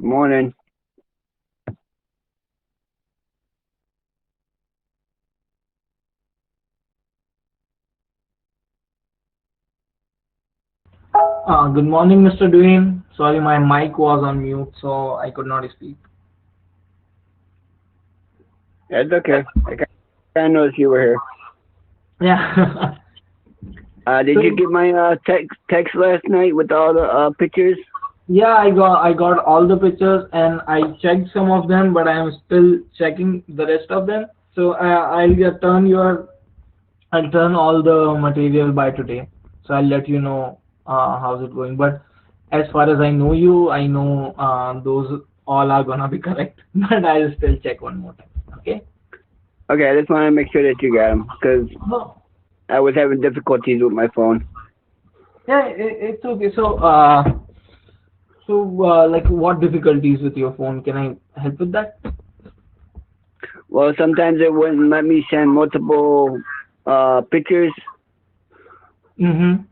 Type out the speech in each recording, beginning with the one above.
Morning. Good morning, Mr. Dwayne. Sorry, my mic was on mute, so I could not speak. That's okay. I kind of noticed you were here. Yeah. Did you So get my text last night with all the pictures? yeah, I got all the pictures and I checked some of them, but I am still checking the rest of them. So I'll turn all the material by today. So I'll let you know how's it going. But as far as I know you, I know those all are gonna be correct. But I'll still check one more time. Okay. Okay, I just want to make sure that you got them because No. I was having difficulties with my phone. Yeah, it's okay. Like, what difficulties with your phone? Can I help with that? Well, sometimes it wouldn't let me send multiple pictures, Mm-hmm.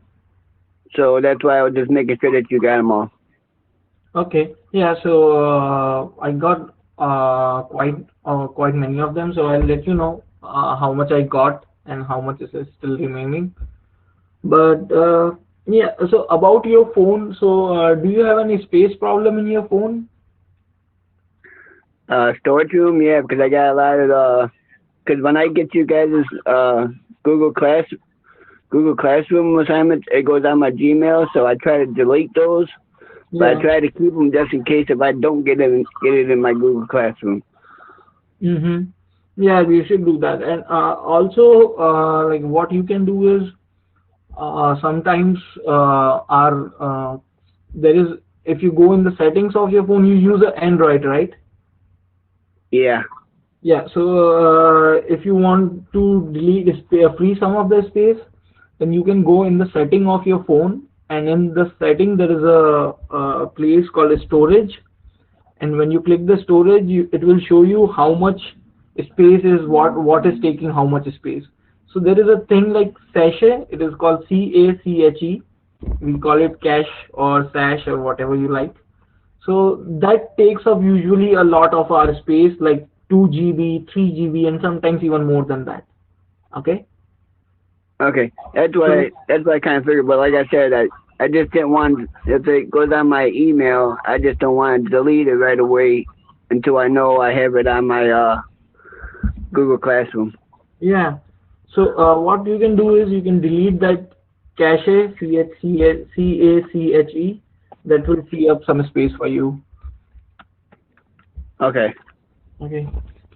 so that's why I was just making sure that you got them all. Okay. Yeah. So I got quite many of them. So I'll let you know how much I got and how much is still remaining. But yeah. So about your phone. So do you have any space problem in your phone? Storage room, yeah, because I got a lot of because when I get you guys' Google Class Google Classroom assignments, it goes on my Gmail, so I try to delete those. But I Yeah. try to keep them just in case if I don't get it in my Google Classroom. Mm-hmm. Yeah, you should do that. And also, like, what you can do is sometimes our there is, if you go in the settings of your phone, you use an Android, right? Yeah. Yeah. So if you want to free some of the space, then you can go in the setting of your phone, and in the setting there is a place called storage. And when you click the storage, it will show you how much space is what is taking how much space. So there is a thing like sachet. It is called CACHE. We call it cache or sash or whatever you like. So that takes up usually a lot of our space, like 2 GB, 3 GB, and sometimes even more than that. Okay. Okay. So That's what I kind of figured. But like I said, I just didn't want if it goes on my email, I just don't want to delete it right away until I know I have it on my Google Classroom. yeah. So what you can do is you can delete that cache, CACHE. That will free up some space for you. Okay. Okay.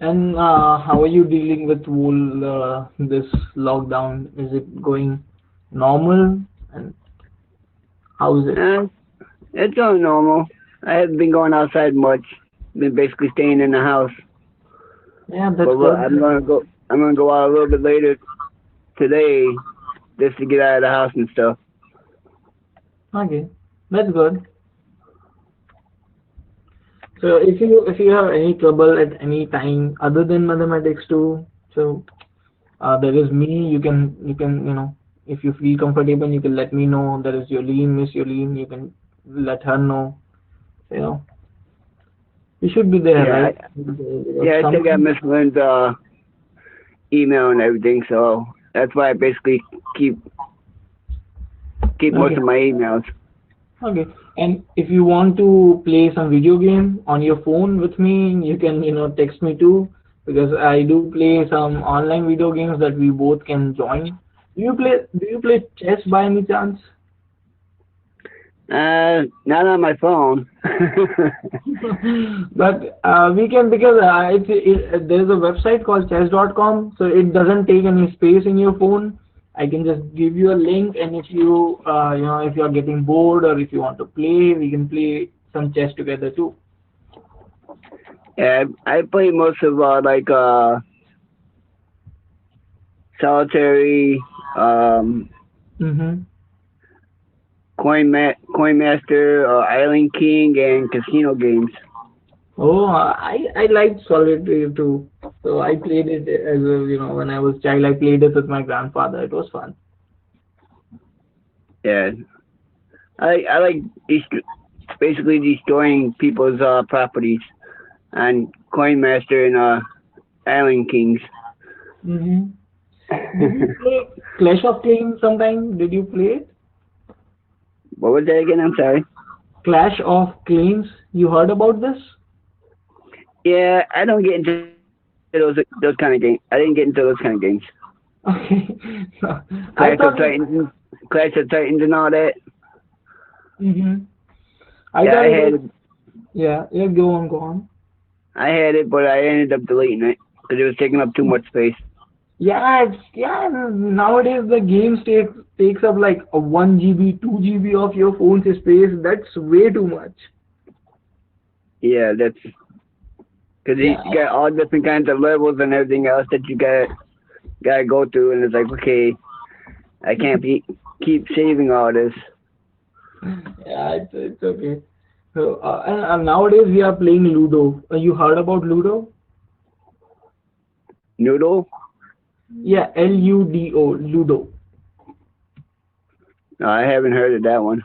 And how are you dealing with whole this lockdown? Is it going normal? And how is it? Uh, it's all normal. I haven't been going outside much. Been basically staying in the house. Yeah, But that's good. I'm gonna go. I'm gonna go out a little bit later today just to get out of the house and stuff. Okay, that's good. So if you have any trouble at any time other than mathematics too, so there is me. You can if you feel comfortable, you can let me know. There is Yolene, Miss Yolene. You can let her know. You know, you should be there, Yeah, right? yeah. I still got Some Miss Lynn's email and everything, so that's why I basically keep keep most okay, of my emails. okay. And if you want to play some video game on your phone with me, you can text me too, because I do play some online video games that we both can join. Do you play chess by any chance? Not on my phone. But we can, because there is a website called chess.com, so it doesn't take any space in your phone. I can just give you a link, and if you are getting bored or if you want to play, we can play some chess together too. Yeah, I play most of solitary, um, Mm-hmm. Coin Master, Island King, and casino games. Oh, I liked solitaire too. So I played it as when I was child. I played it with my grandfather. It was fun. Yeah, I like Easter. basically destroying people's properties on Coinmaster and Island Kings. Mm-hmm. Did you play Clash of Clans sometime? Did you play it? What was that again? I'm sorry. Clash of Clans. You heard about this? Yeah, I don't get into those kind of games. I didn't get into those kind of games. Okay. I Clash of thought it. Titans, Clash of Titans, and all that. Mm-hmm. I Yeah, thought it was. Yeah. Yeah. Go on. Go on. I had it, but I ended up deleting it because it was taking up too much space. Yeah. Yeah. Nowadays the game takes up like a 1 GB, 2 GB of your phone's space. That's way too much. Yeah, that's because you Yeah. got all different kinds of levels and everything else that you gotta go through, and it's like, okay, I can't keep saving all this. Yeah. It's okay. So and nowadays we are playing Ludo. You heard about Ludo? Noodle? Yeah, Ludo, Ludo. No, I haven't heard of that one.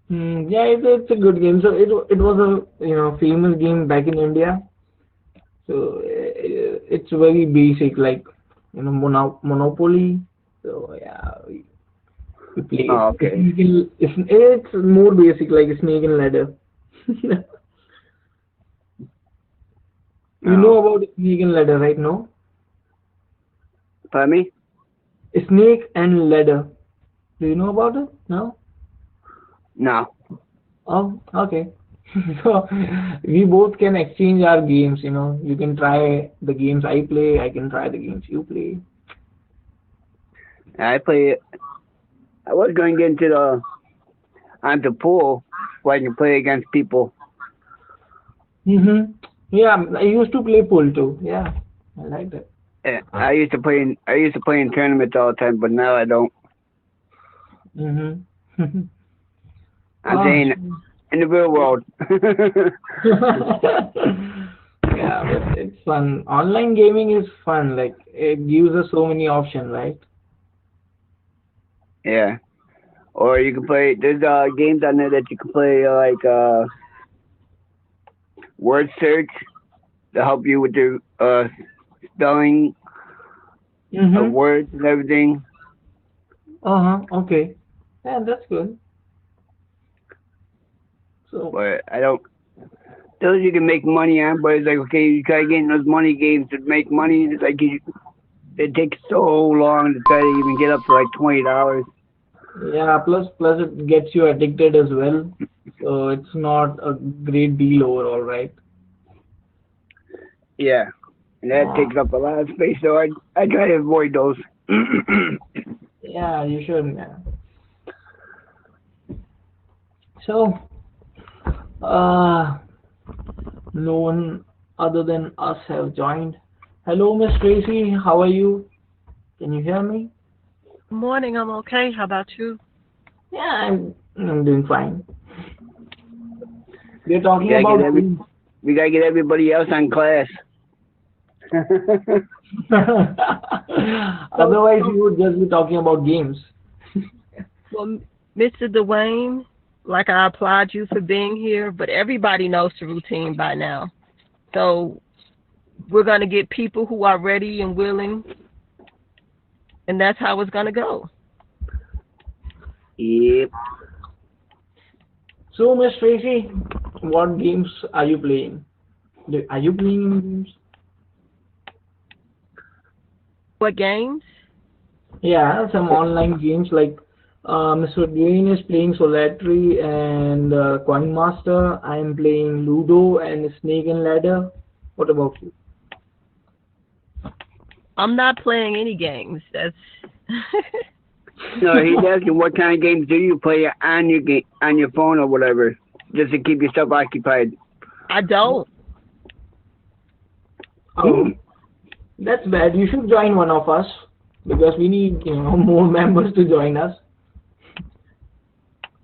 Yeah, it's a good game. So it was a famous game back in India. So it's very basic, like Monopoly. So yeah, we play it. Oh, okay. It's more basic, like Snake and Ladder. You know Oh, about Snake and Ladder, right? No, pardon me? Snake and Ladder. Do you know about it? No. No. Oh, okay. So we both can exchange our games, You can try the games I play, I can try the games you play. I play. I was going to get into onto pool where I can play against people. Yeah, I used to play pool too. Yeah, I like that. Yeah, I used to play in tournaments all the time, but now I don't. Mhm. I'm Ah, saying in the real world. yeah, but it's fun. Online gaming is fun. Like it gives us so many options, right? Yeah. Or you can play. There's games on there that you can play like word search to help you with your spelling of Mhm. words and everything. Okay. Yeah, that's good. So. But I don't. Those you can make money on, but it's like okay, you try getting those money games to make money. It's like it takes so long to try to even get up to like $20. Yeah, plus it gets you addicted as well. So it's not a great deal overall, right? Yeah, and that Yeah, takes up a lot of space. So I try to avoid those. yeah, you should. Yeah. So, uh, no one other than us have joined. Hello, Miss Tracy. How are you? Can you hear me? Morning, I'm okay. How about you? Yeah, I'm doing fine. We're we talking gotta get about every games. we gotta get everybody else on class. So, Otherwise, we would just be talking about games. well, Mr. Dwayne, like I applaud you for being here, but everybody knows the routine by now. So we're going to get people who are ready and willing, and that's how it's going to go. Yep. So, Miss Tracy, what games are you playing? Are you playing any games? What games? Yeah, some online games like Mr. Dwayne is playing Solitary and Coin Master. I am playing Ludo and Snake and Ladder. What about you? I'm not playing any games. That's No, he's asking what kind of games do you play on your on your phone or whatever, just to keep yourself occupied. I don't. Oh, that's bad. You should join one of us because we need more members to join us.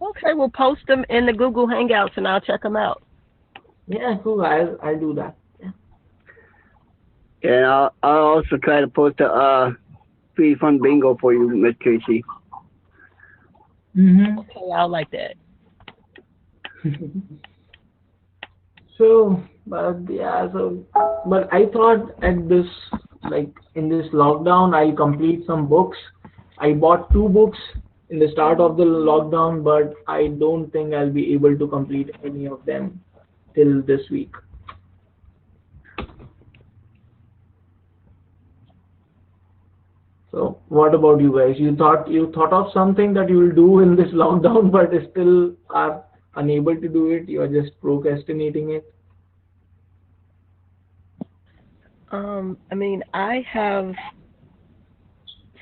Okay, we'll post them in the Google Hangouts and I'll check them out. Yeah, cool. I'll do that. Yeah. And I'll also try to post a free fun bingo for you, Miss Tracy. Mhm. Okay, I'll like that. So, but yeah, but I thought at this, like in this lockdown, I'll complete some books. I bought two books in the start of the lockdown, but I don't think I'll be able to complete any of them till this week. So, what about you guys? You thought of something that you will do in this lockdown, but still are unable to do it. You are just procrastinating it. I mean, I have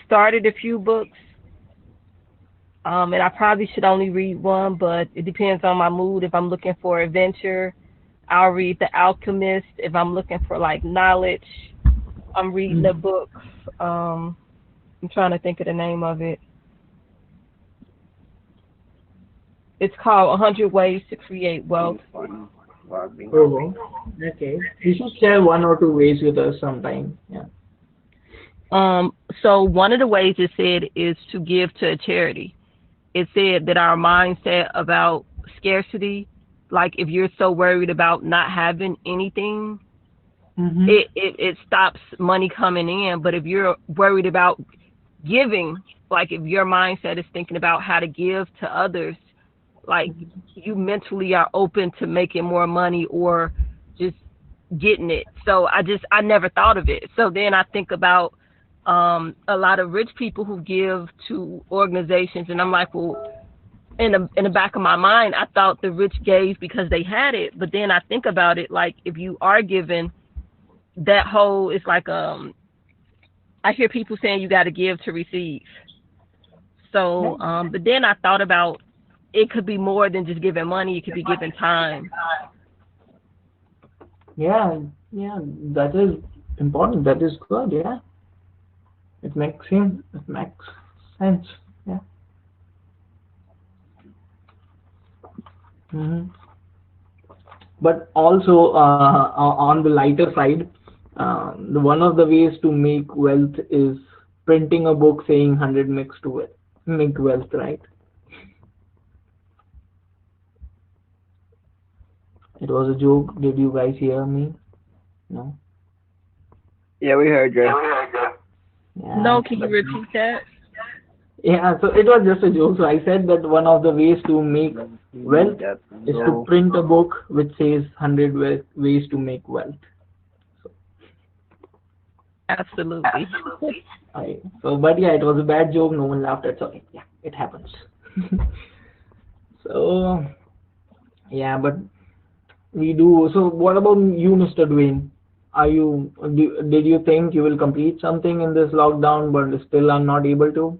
started a few books, and I probably should only read one, but it depends on my mood. If I'm looking for adventure, I'll read The Alchemist. If I'm looking for like knowledge, I'm reading a book. I'm trying to think of the name of it. It's called 100 Ways to Create Wealth. Oh, okay. You should share one or two ways with us sometime. Yeah. So one of the ways it said is to give to a charity. It said that our mindset about scarcity, like if you're so worried about not having anything, Mm-hmm. it stops money coming in. But if you're worried about giving, like if your mindset is thinking about how to give to others, like you mentally are open to making more money or just getting it. So I never thought of it. So then I think about a lot of rich people who give to organizations, and I'm like, well, in the back of my mind, I thought the rich gave because they had it. But then I think about it, like if you are giving, that whole, it's like I hear people saying you got to give to receive. So but then I thought about it could be more than just giving money. It could be giving time. Yeah, yeah, that is important. That is good. Yeah, it makes sense. Yeah. Hmm. But also, on the lighter side, one of the ways to make wealth is printing a book saying 100 mix to it, make wealth, right? It was a joke. Did you guys hear me? No. Yeah, we heard you. Yeah. No, can you repeat that? Yeah, so it was just a joke. So I said that one of the ways to make wealth is to print a book which says 100 ways to make wealth. Absolutely. But yeah, it was a bad joke. No one laughed. It's okay. Yeah, it happens. So yeah, but we do. So what about you, Mr. Dwayne? Did you think you will complete something in this lockdown, but still are not able to?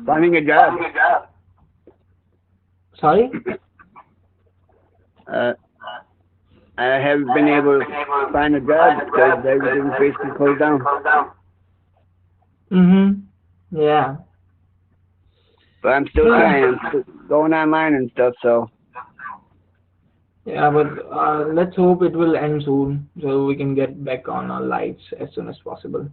Finding a job. Sorry? Uh, I haven't been able to find a job because everything's basically closed down. Mm-hmm. Yeah. But I'm still trying. I'm still going online and stuff. So Yeah, but let's hope it will end soon so we can get back on our lives as soon as possible.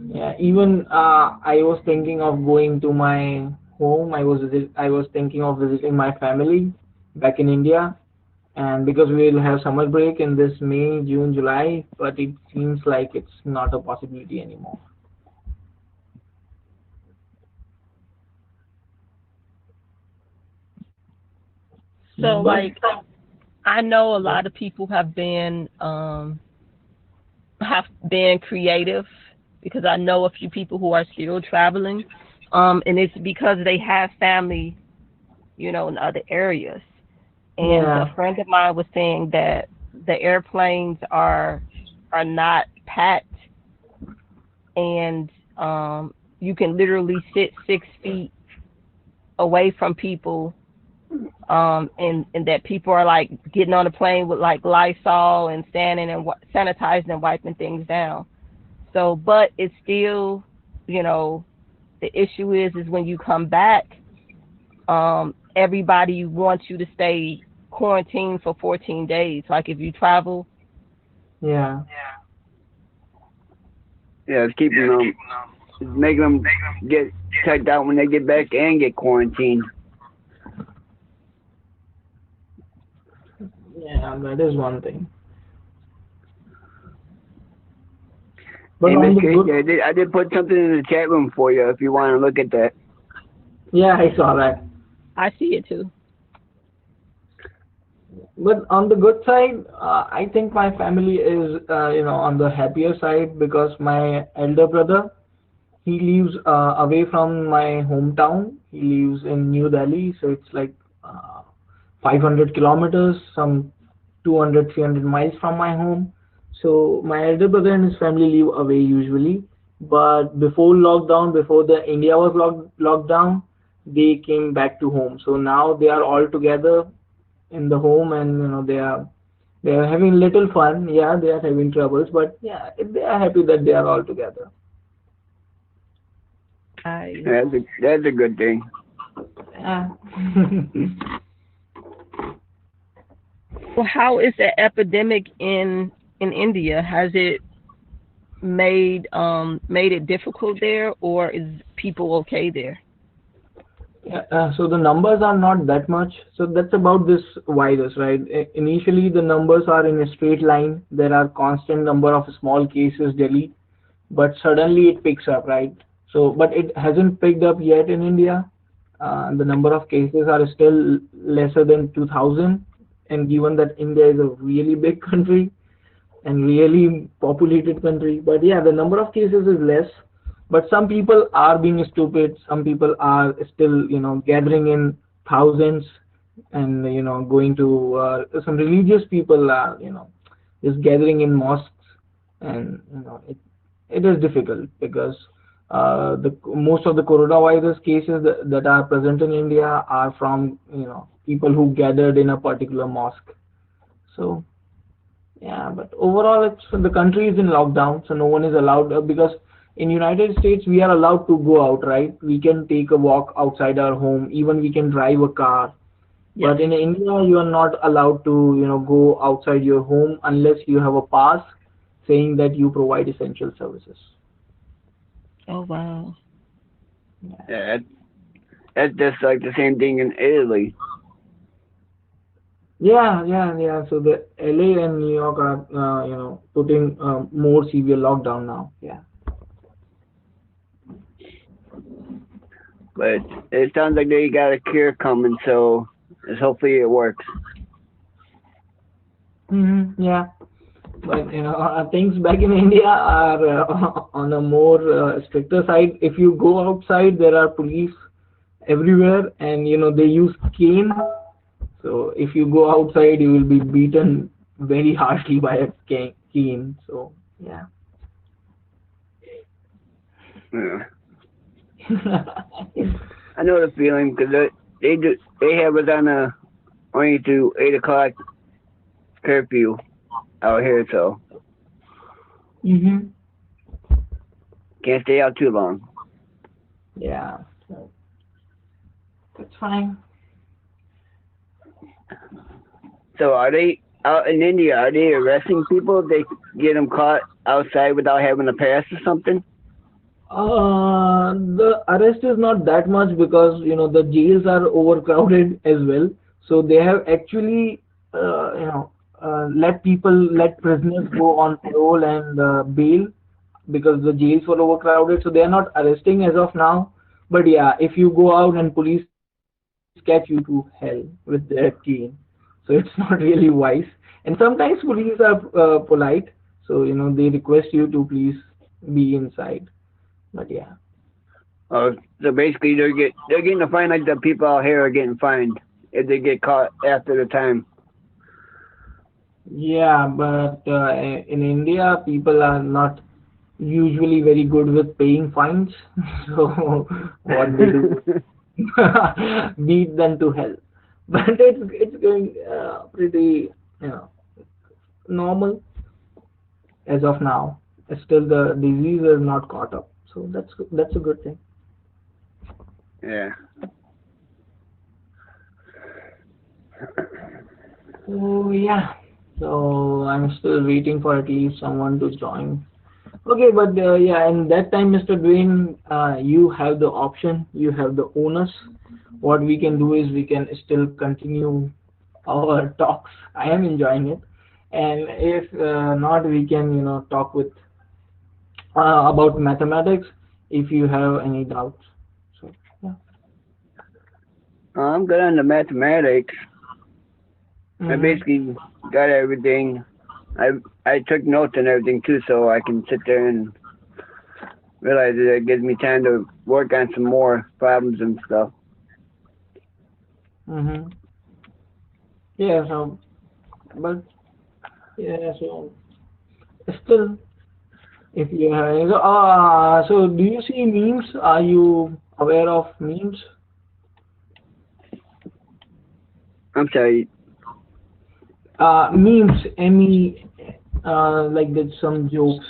Yeah, even I was thinking of going to my home. I was thinking of visiting my family back in India, and because we will have summer break in this May, June, July, but it seems like it's not a possibility anymore. So But like I know a lot of people have been creative because I know a few people who are still traveling. And it's because they have family, in other areas. And yeah, a friend of mine was saying that the airplanes are not packed, and you can literally sit 6 feet away from people, and that people are like getting on the plane with like Lysol and standing and sanitizing and wiping things down. So, but it's still, the issue is when you come back, everybody wants you to stay quarantined for 14 days. Like if you travel, yeah. Yeah, it's keeping them, it's making them get checked out when they get back and get quarantined. Yeah, that is one thing. But Hey, on Miss the Casey, good, I did put something in the chat room for you if you want to look at that. yeah, I saw that. I see it too. But on the good side, I think my family is, on the happier side because my elder brother, he lives away from my hometown. He lives in New Delhi, so it's like 500 kilometers, some 200, 300 miles from my home. So my elder brother and his family live away usually. But before lockdown, before the India was locked down, they came back to home. So now they are all together in the home, and they are having little fun. Yeah, they are having troubles, but yeah, they are happy that they are all together. I. Yeah, that's a good thing. Yeah. Well, how is the epidemic in India? Has it made it difficult there, or is people okay there? Yeah, so the numbers are not that much. So that's about this virus, right? Initially, the numbers are in a straight line. There are constant number of small cases daily, but suddenly it picks up, right? So, but it hasn't picked up yet in India. The number of cases are still lesser than 2,000, and given that India is a really big country and really populated country, but yeah, the number of cases is less. But some people are being stupid. Some people are still, gathering in thousands, and going to some religious people are, just gathering in mosques, and it is difficult because the most of the coronavirus cases that are present in India are from people who gathered in a particular mosque. So yeah, but overall, it's the country is in lockdown, so no one is allowed because in United States we are allowed to go out, right? We can take a walk outside our home, even we can drive a car. Yes. But in India, you are not allowed to, go outside your home unless you have a pass saying that you provide essential services. Oh wow. Yeah, that's just like the same thing in Italy. Yeah, yeah, yeah. So the LA and New York are, putting more severe lockdown now. Yeah. But it sounds like they got a cure coming, so hopefully it works. Yeah. But things back in India are on a more stricter side. If you go outside, there are police everywhere, and they use cane. So if you go outside, you will be beaten very harshly by a cane. So yeah. Yeah. I know the feeling because they have us on a only to 8 o'clock curfew out here, so Mhm. can't stay out too long. Yeah. So that's fine. So are they out in India? Are they arresting people if they get them caught outside without having a pass or something? The arrest is not that much because the jails are overcrowded as well. So they have actually let prisoners go on parole and bail because the jails were overcrowded. So they are not arresting as of now. But yeah, if you go out and police catch you, they will beat you to hell with their cane. So it's not really wise. And sometimes police are polite, so they request you to please be inside. But yeah. So basically they're getting a fine like the people out here are getting fined if they get caught after the time. Yeah, but in India, people are not usually very good with paying fines. So what they do beat them to hell. But it's going pretty normal as of now. Still, the disease is not caught up, so that's a good thing. Yeah. So yeah, so I'm still waiting for at least someone to join. Okay, but yeah, in that time, Mr. Dwayne, you have the option, you have the onus. What we can do is we can still continue our talks. I am enjoying it, and if not, we can talk with about mathematics if you have any doubts. So yeah. I'm good on the mathematics. I Mm-hmm. basically got everything. I I took notes and everything too, so I can sit there and realize that it gives me time to work on some more problems and stuff. Mm-hmm. Yeah. So, but yeah. So still, if you have, so do you see memes? Are you aware of memes? I'm sorry. Memes, any, like there's some jokes.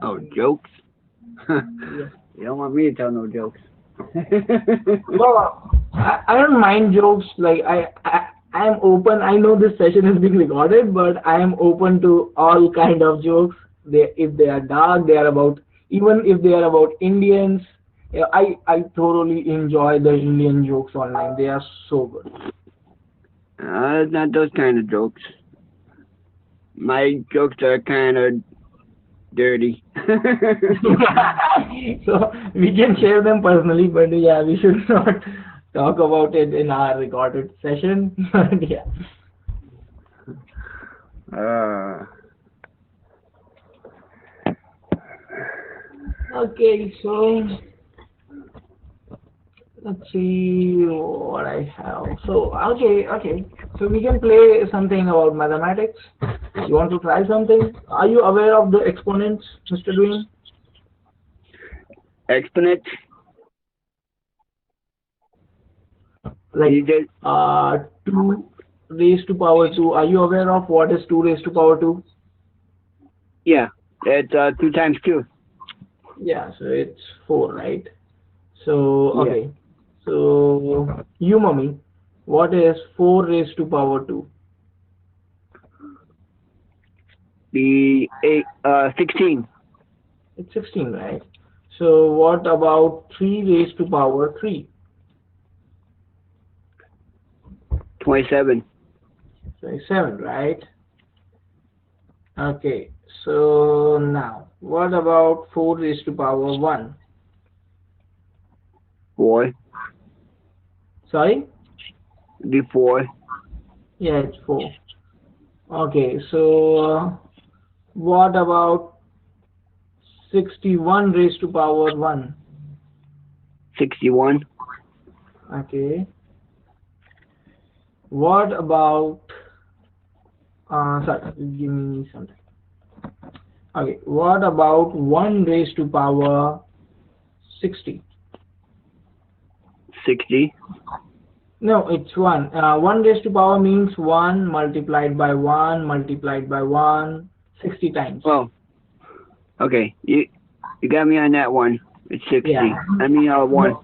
Oh, jokes? Yeah. You don't want me to tell no jokes. Well, I don't mind jokes. Like I am open. I know this session is being recorded, but I am open to all kind of jokes. They if they are dark, they are about even if they are about Indians. Yeah, I thoroughly enjoy the Indian jokes online. They are so good. Not those kind of jokes. My jokes are kind of dirty. So we can share them personally, but yeah, we should not talk about it in our recorded session. But yeah. uh, Okay, so let's see what I have. So okay. So we can play something about mathematics. You want to try something? Are you aware of the exponents, Mr. Dwayne? exponents? Like You just, 2 raised to power 2. Are you aware of what is 2 raised to power 2? yeah. It's 2 times 2. Yeah, so it's 4, right? So, Yeah. okay. So, you, mommy, what is 4 raised to power 2? The 16. It's 16, right? So, what about 3 raised to power 3? 27. 27, right? Okay, so now, what about 4 raised to power 1? 4. Sorry? The 4. Yeah, it's 4. Okay, so what about 61 raised to power 1? 61. Okay. What about, sorry, give me something. Okay, what about 1 raised to power 60? 60. No, it's 1. 1 raised to power means 1 multiplied by 1 multiplied by 1 60 times. Oh, okay. You got me on that one. It's 60. Yeah. I mean, 1.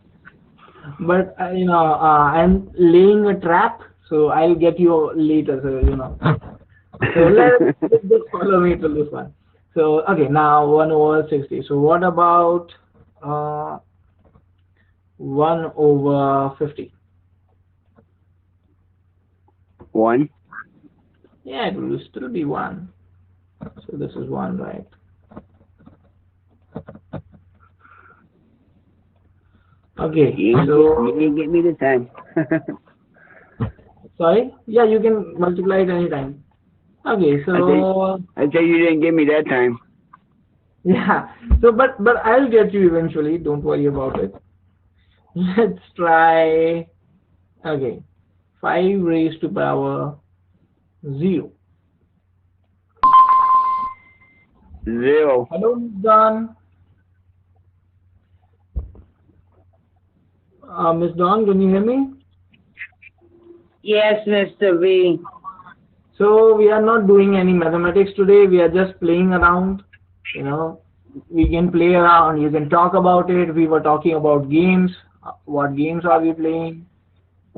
But I'm laying a trap, so I'll get you later. So let's just follow me to this one. So okay, now 1 over 60. So what about 1 over 50? 1. Yeah, it will still be 1. So this is 1, right? Okay, You didn't get me this time. sorry? Yeah, you can multiply it anytime. Okay, so I say you didn't get me that time. yeah, so but I'll get you eventually. Don't worry about it. Let's try. Okay, 5 raised to power 0. 0. Hello, Miss Dawn. Miss Dawn, can you hear me? Yes, Mr. V. So we are not doing any mathematics today. We are just playing around. We can play around. You can talk about it. We were talking about games. What games are we playing?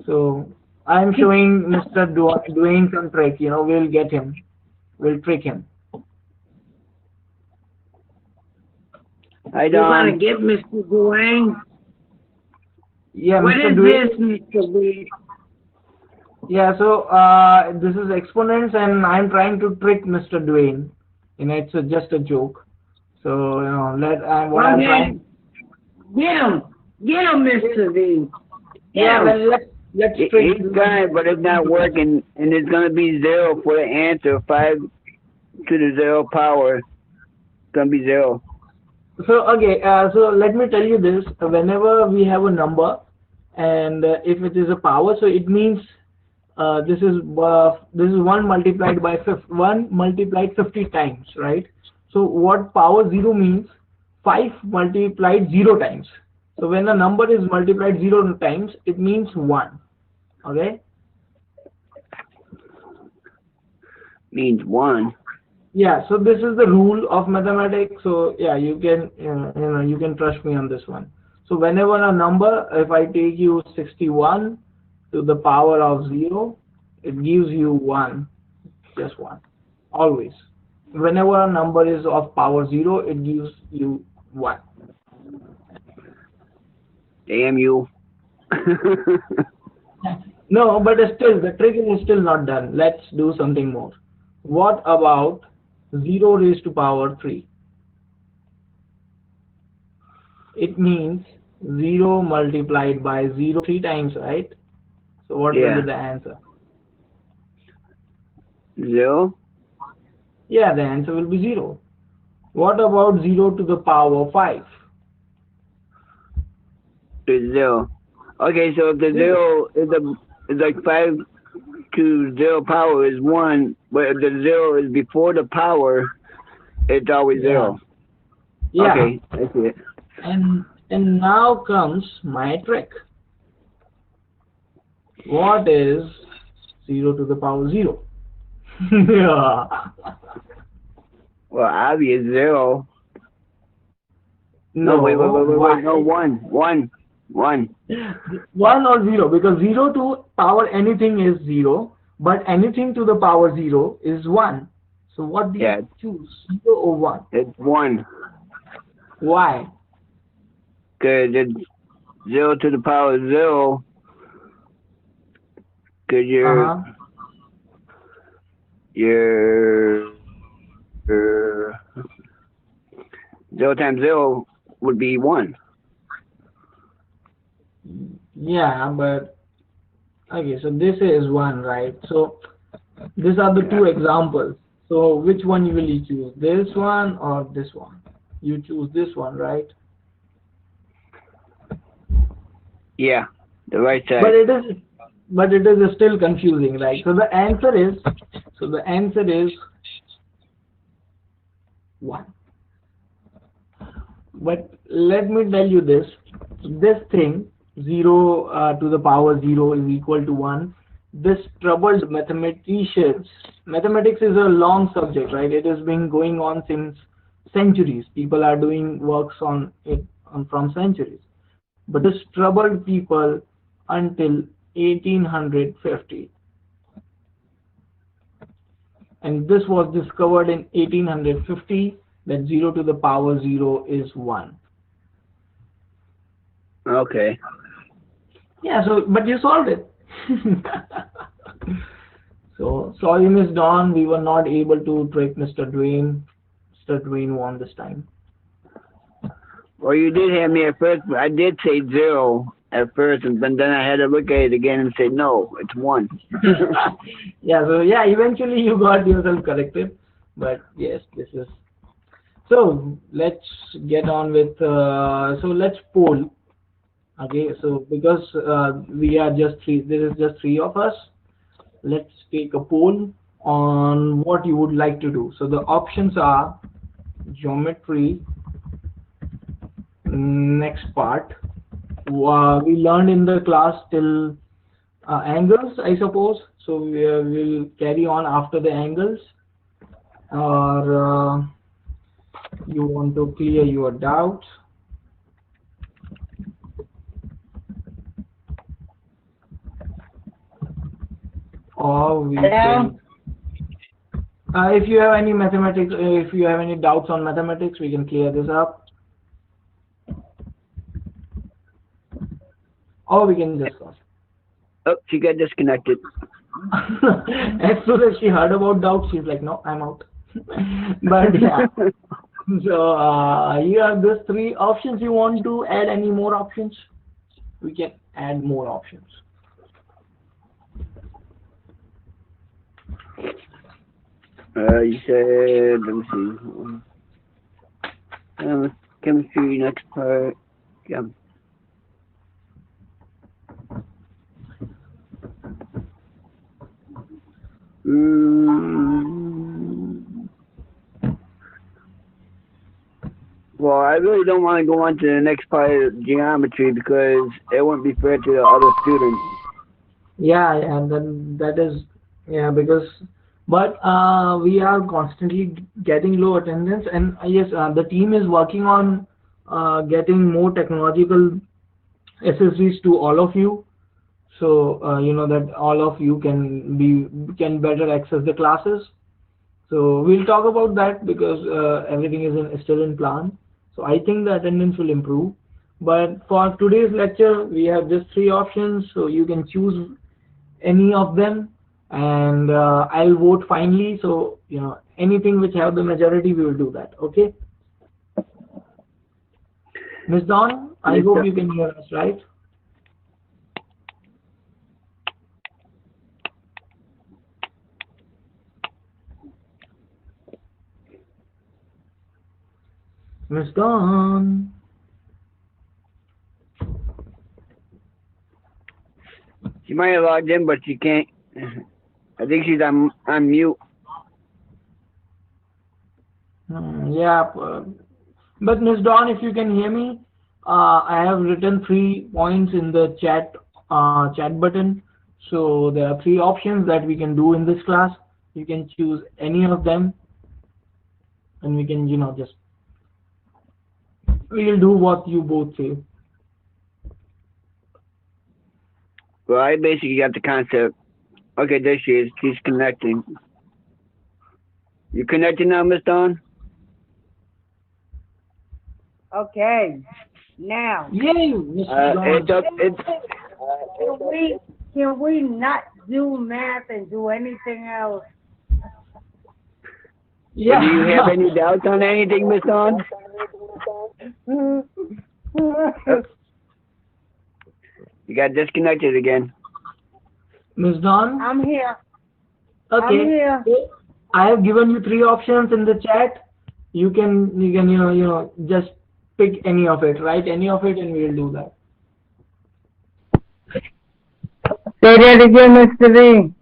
So I'm showing Mr. Dwayne some trick. We'll get him. We'll trick him. Hi, You're Don. gonna get Mr. Dwayne. Yeah, What Mr. is Dwayne. this, Mr. Dwayne? Yeah, so this is exponents, and I'm trying to trick Mr. Dwayne. It's just a joke. So what I'm Okay, trying. get him, Mr. D. Yeah, well, let's trick. He's trying, but it's not working, and it's gonna be 0 for the answer. 5 to the 0 power. It's gonna be 0. So okay, so let me tell you this. Whenever we have a number, and if it is a power, so it means this is 1 multiplied by 1 multiplied 50 times, right? So what power 0 means? 5 multiplied 0 times. So when a number is multiplied 0 times, it means 1. Okay? Means 1. Yeah, so this is the rule of mathematics. So yeah, you can you can trust me on this one. So whenever a number, if I take you 61 to the power of 0, it gives you 1, just 1, always. Whenever a number is of power 0, it gives you 1. Damn you. No, but still, the trick is still not done. Let's do something more. What about 0 raised to power 3? It means 0 multiplied by 0 3 times, right? So what will Yeah. be the answer? 0? Yeah, the answer will be 0. What about 0 to the power 5? To 0. Okay, so if the 0 is like 5 to 0 power is 1, but if the 0 is before the power, it's always 0. Yeah. Okay, I see it. And now comes my trick. What is 0 to the power 0? Well, obvious 0. No, wait, why? no, 1. 1. 1. 1 or 0, because 0 to power anything is 0, but anything to the power 0 is 1. So what do you choose, 0 or 1? It's 1. Why? Because it's 0 to the power 0. Because your 0 times 0 would be 1. Yeah, but okay, so this is 1, right? So these are the two examples. So which one will you choose? This one or this one? You choose this one, right? Yeah, the right side. But it is still confusing, right? So the answer is 1. But let me tell you this thing, 0 to the power 0 is equal to 1. This troubled mathematicians. Mathematics is a long subject, right? It has been going on since centuries. People are doing works on it from centuries. But this troubled people until 1850. And this was discovered in 1850 that 0 to the power 0 is 1. Okay. Yeah, so, but you solved it. So, sorry, Miss Dawn, we were not able to trick Mr. Dwayne. Mr. Dwayne won this time. Well, you did have me at first, but I did say 0 at first, and then I had to look at it again and say, no, it's 1. Yeah, so yeah, eventually you got yourself corrected. But yes, this is... So, let's get on with... so, let's poll. Okay, so because we are just 3, there is just 3 of us. Let's take a poll on what you would like to do. So the options are geometry, next part. We learned in the class till angles, I suppose. So we will carry on after the angles. Or you want to clear your doubts. Or we can, if you have any mathematics, if you have any doubts on mathematics, we can clear this up. or we can discuss. Oh, she got disconnected. As soon as she heard about doubt, she's like, no, I'm out. But yeah, so you have these three options. You want to add any more options? We can add more options. You said, let me see. Chemistry, next part. Yeah. Well, I really don't want to go on to the next part of geometry because it wouldn't be fair to the other students. Yeah, yeah, and then that is, yeah, because, but we are constantly getting low attendance, and yes, the team is working on getting more technological accessories to all of you, so that all of you can better access the classes. So we'll talk about that because everything is still in plan. So I think the attendance will improve. But for today's lecture, we have just three options, so you can choose any of them, and I'll vote finally. So anything which have the majority, we will do that. Okay, Miss Dawn, I Yes, hope sir. you can hear us, right? Miss Dawn. She might have logged in, but she can't. I think she's on mute. Yeah, but Miss Dawn, if you can hear me, I have written 3 points in the chat button. So there are 3 options that we can do in this class. You can choose any of them, and we can just we'll do what you both say. Well, I basically got the concept. Okay, there she is. She's connecting. You connected now, Miss Dawn? Okay. Now, Yay, Miss Dawn. can we not do math and do anything else? Yeah. Do you have any doubts on anything, Miss Dawn? You got disconnected again. Miss Dawn? I'm here. Okay. I'm here. I have given you 3 options in the chat. You can just pick any of it, write any of it, and we will do that. Say that again, Mr. V.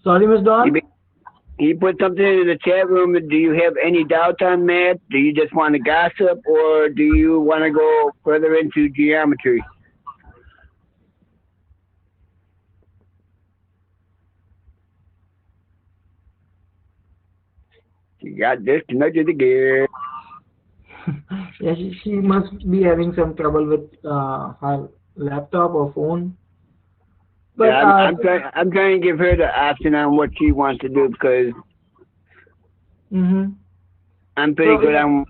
Sorry, Miss Dawn? He put something in the chat room. Do you have any doubts on math? Do you just want to gossip, or do you want to go further into geometry? She got disconnected again. Yeah, she must be having some trouble with her laptop or phone. But Yeah, I'm trying to give her the option on what she wants to do because I'm pretty good on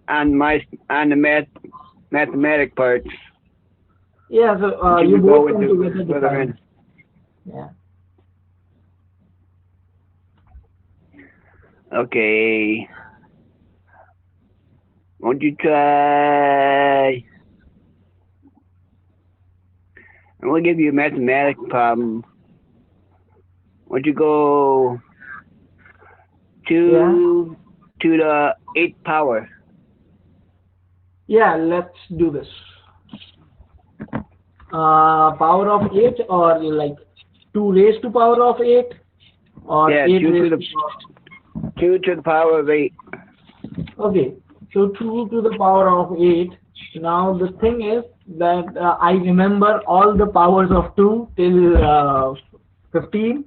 the mathematic parts. Yeah, so you both come together to find. Yeah. Okay. Won't you try? I'm gonna give you a mathematics problem. Won't you go to the 8th power? Yeah, let's do this. Power of 8, or like 2 raised to power of 8, or yeah, 8 2 to the power of 8. Okay, so 2 to the power of 8. Now the thing is that I remember all the powers of 2 till 15,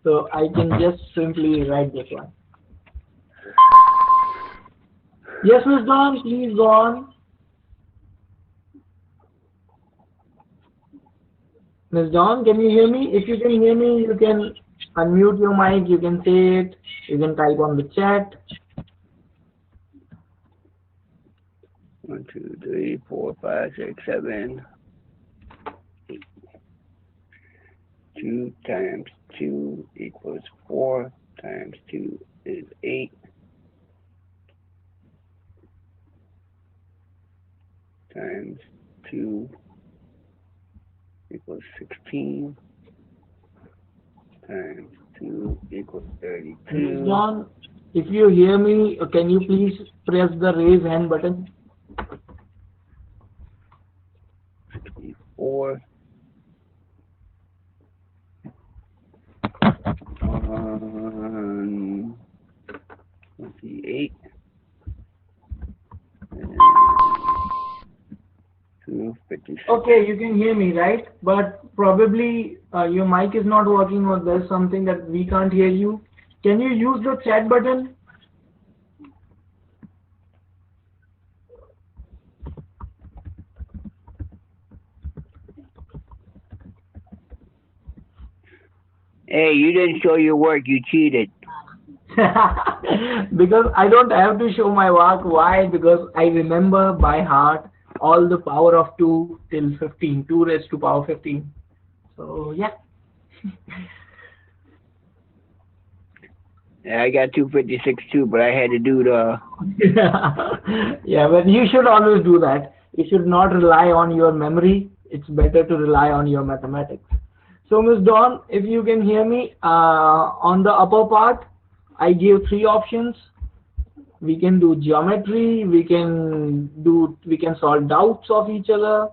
so I can just simply write this one. Yes, Miss Dawn, please go on. Miss Dawn, can you hear me? If you can hear me, you can unmute your mic, you can say it, you can type on the chat. 1, 2, 3, 4, 5, 6, 7, 8. 2 times 2 equals 4 times 2 is 8. Times 2 equals 16. Times 2 equals 32. John, if you hear me, can you please press the raise hand button? 64. 28. And 256. Okay, you can hear me, right? But probably your mic is not working or there's something that we can't hear you. Can you use the chat button? Hey, you didn't show your work, you cheated. Because I don't have to show my work. Why? Because I remember by heart all the power of 2 till 15, 2 raised to power 15. So yeah. Yeah, I got 256 too, but I had to do the... Yeah, but you should always do that. You should not rely on your memory. It's better to rely on your mathematics. So Ms. Dawn, if you can hear me, on the upper part, I gave 3 options. We can do geometry, we can solve doubts of each other,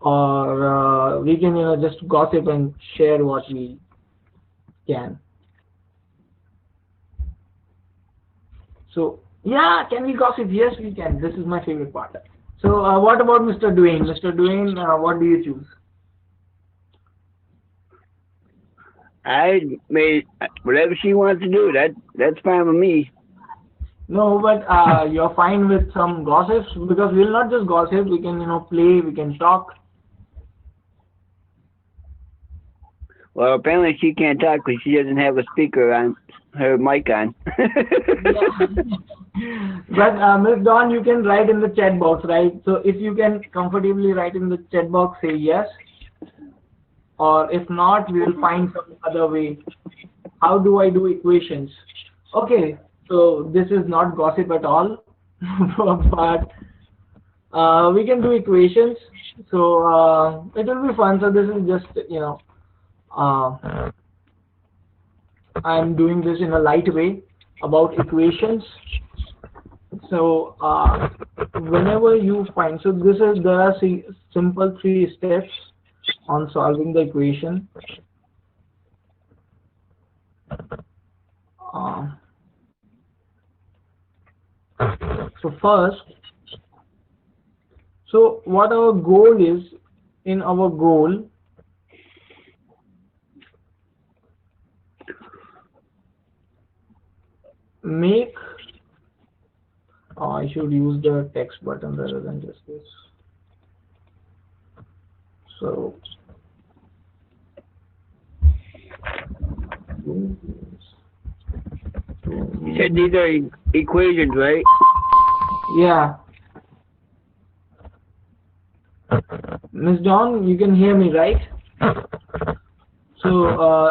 or we can just gossip and share what we can. So yeah, can we gossip? Yes, we can. This is my favorite part. So what about Mr. Dwayne? Mr. Dwayne, what do you choose? I made whatever she wants to do. That's fine with me. No, but you're fine with some gossips, because we'll not just gossip. We can play. We can talk. Well, apparently she can't talk because she doesn't have a speaker on, her mic on. But Ms. Dawn, you can write in the chat box, right? So if you can comfortably write in the chat box, say yes. Or if not, we will find some other way. How do I do equations? Okay, so this is not gossip at all, but we can do equations. So it will be fun. So this is just, I'm doing this in a light way about equations. So whenever you find, so there are simple 3 steps on solving the equation. So first, so what our goal is, in our goal, make, I should use the text button rather than just this. So You said these are equations, right? yeah. Ms. Dawn, you can hear me, right? So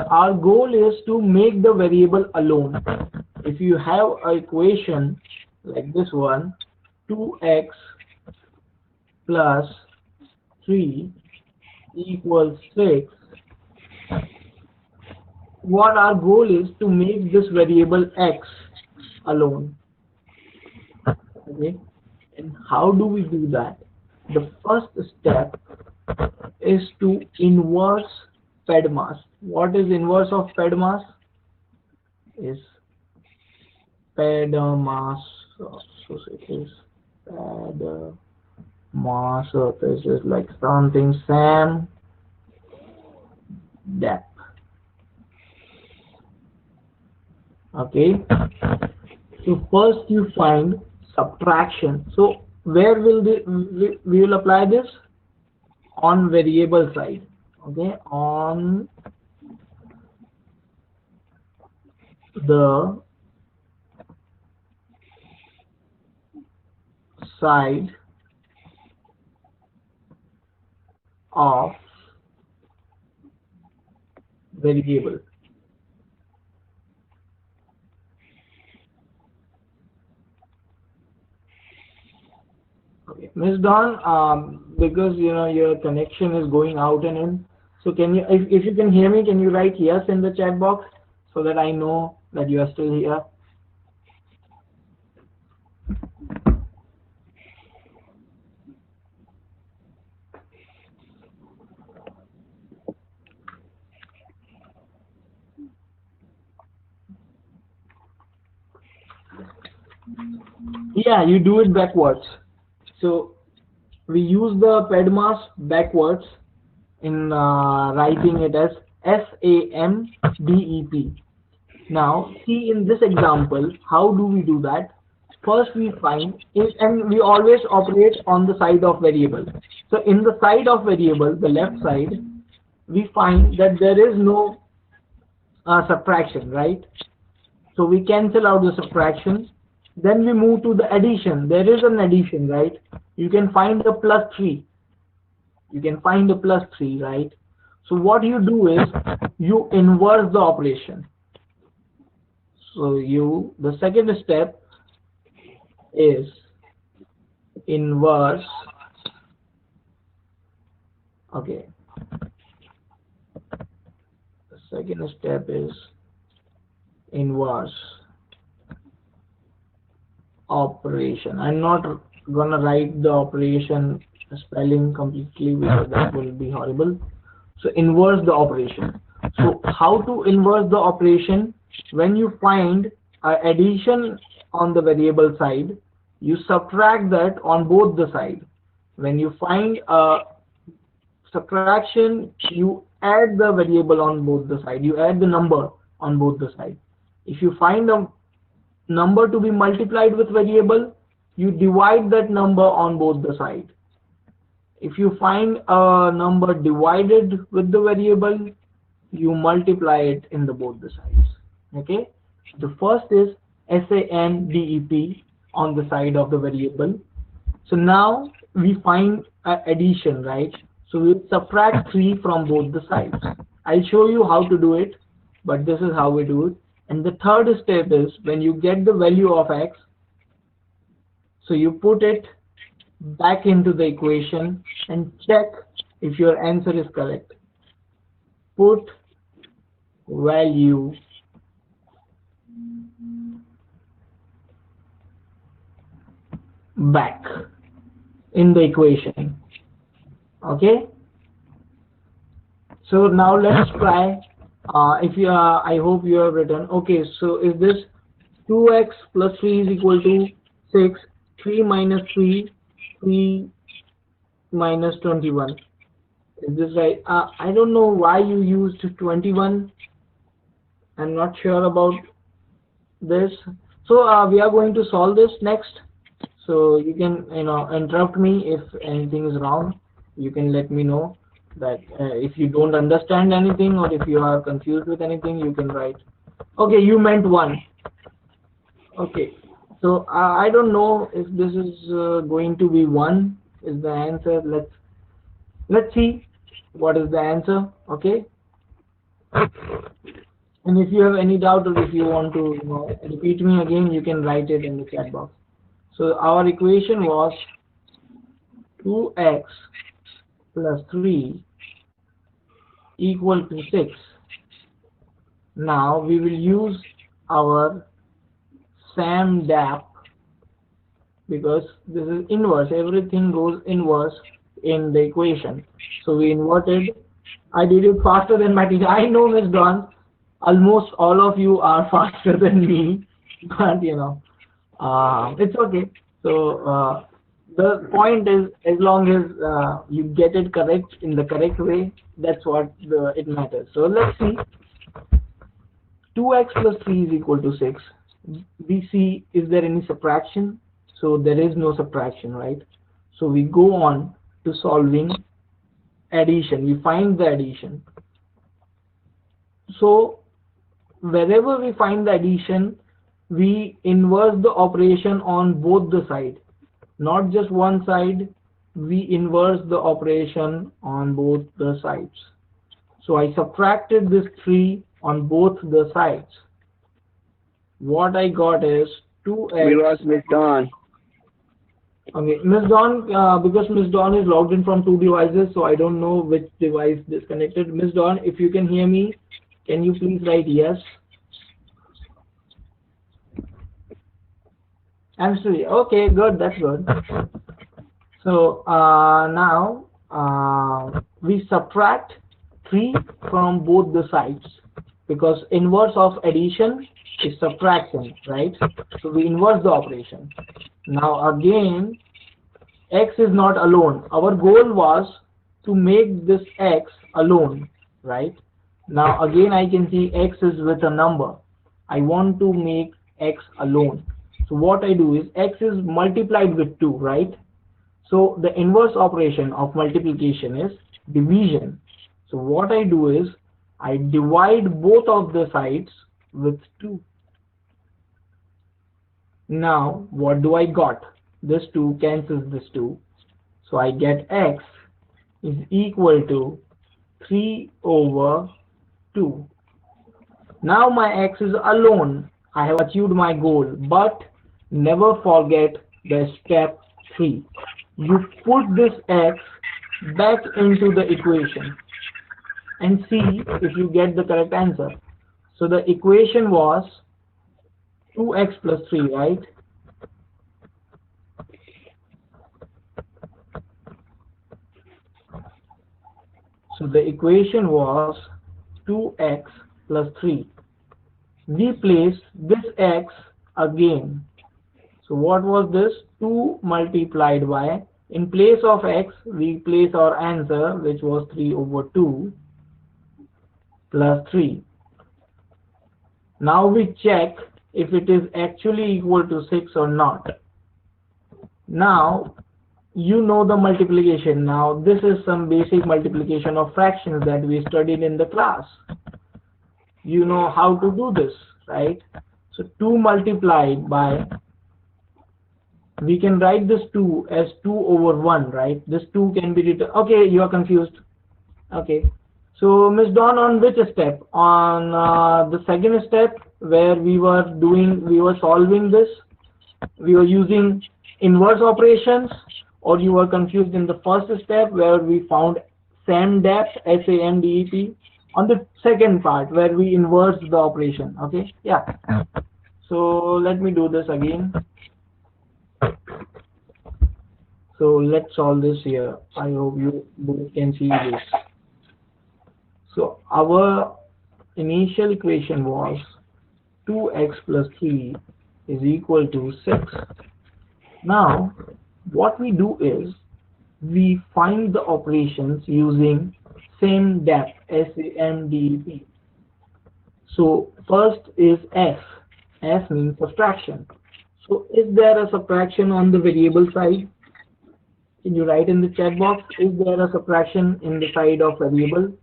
our goal is to make the variable alone. If you have an equation like this one, 2x plus 3 equals 6, what our goal is to make this variable x alone. Okay, and how do we do that? The first step is to inverse PEDMAS. What is inverse of PEDMAS? Is PEDMAS. So it is PEDMAS. So this is like something Sam depth. Okay, so first you find subtraction. So where will we will apply this? On variable side. Okay, on the side of variable. Okay, Ms. Dawn, because your connection is going out and in, so can you, if you can hear me, can you write yes in the chat box so that I know that you are still here? Yeah, you do it backwards. So we use the PEDMAS backwards in writing it as SAMDEP. Now, see in this example, how do we do that? First we find, and we always operate on the side of variable. So in the side of variable, the left side, we find that there is no subtraction, right? So we cancel out the subtraction. Then we move to the addition. There is an addition, right? You can find the plus 3. You can find the plus 3, right? So what you do is you inverse the operation. So the second step is inverse. Okay. The second step is inverse operation. I'm not gonna write the operation spelling completely because that will be horrible. So inverse the operation. So how to inverse the operation? When you find addition on the variable side, you subtract that on both the side. When you find a subtraction, you add the variable on both the side. You add the number on both the side. If you find a number to be multiplied with variable, you divide that number on both the side. If you find a number divided with the variable, you multiply it in the both the sides. Okay, the first is SAMDEP on the side of the variable. So now we find addition, right? So we subtract 3 from both the sides. I'll show you how to do it, but this is how we do it. And the third step is when you get the value of x, so you put it back into the equation and check if your answer is correct. Put value back in the equation. Okay, so now let's try. If you I hope you have written. Okay, so is this 2x plus 3 is equal to 6, 3 minus 3, 3 minus 21. Is this right? I don't know why you used 21. I'm not sure about this. So we are going to solve this next. So you can interrupt me if anything is wrong. You can let me know that if you don't understand anything or if you are confused with anything, you can write. Okay, you meant 1. Okay, so I don't know if this is going to be 1 is the answer. Let's see what is the answer. Okay, and if you have any doubt or if you want to repeat me again, you can write it in the chat box. So our equation was 2x plus 3 equal to 6. Now we will use our SAMDAP because this is inverse. Everything goes inverse in the equation. So we inverted. I did it faster than my teacher. I know, Ms. Dawn, almost all of you are faster than me, but it's okay. So the point is, as long as you get it correct in the correct way, that's what it matters. So let's see. 2x plus 3 is equal to 6. We see, is there any subtraction? So there is no subtraction, right? So we go on to solving addition. We find the addition. So wherever we find the addition, we inverse the operation on both the side, not just one side. we inverse the operation on both the sides. So I subtracted this 3 on both the sides. What I got is 2x. We lost Miss Dawn. Okay, Miss Dawn, because Miss Dawn is logged in from 2 devices, so I don't know which device disconnected. Miss Dawn, if you can hear me, can you please write yes? I'm still here. Okay, good, that's good. So now we subtract 3 from both the sides, because inverse of addition is subtraction, right? So we inverse the operation. Now again, x is not alone. Our goal was to make this x alone, right? Now again I can see x is with a number. I want to make x alone. So what I do is x is multiplied with 2, right? So the inverse operation of multiplication is division. So what I do is I divide both of the sides with 2. Now what do I got? This 2 cancels this 2. So I get x is equal to 3 over 2. Now my x is alone. I have achieved my goal, but never forget the step 3. You put this x back into the equation and see if you get the correct answer. So the equation was 2x plus 3, right? So the equation was 2x plus 3. We place this x again. So what was this? 2 multiplied by, in place of x, we place our answer, which was 3 over 2 plus 3. Now we check if it is actually equal to 6 or not. Now you know the multiplication. Now this is some basic multiplication of fractions that we studied in the class. You know how to do this, right? So 2 multiplied by, we can write this 2 as 2 over 1, right? This 2 can be written. Okay, you are confused. Okay. So Miss Dawn, on which step? On the second step, where we were solving this, we were using inverse operations, or you were confused in the first step where we found SAMDEP, SAMDEP, on the second part where we inverse the operation. Okay, yeah. So let me do this again. So let's solve this here. I hope you both can see this. So our initial equation was 2x plus 3 is equal to 6. Now what we do is we find the operations using SAMDEP, SAMDEP. So first is S. S means subtraction. So is there a subtraction on the variable side? Can you write in the chat box, is there a subtraction in the side of variable?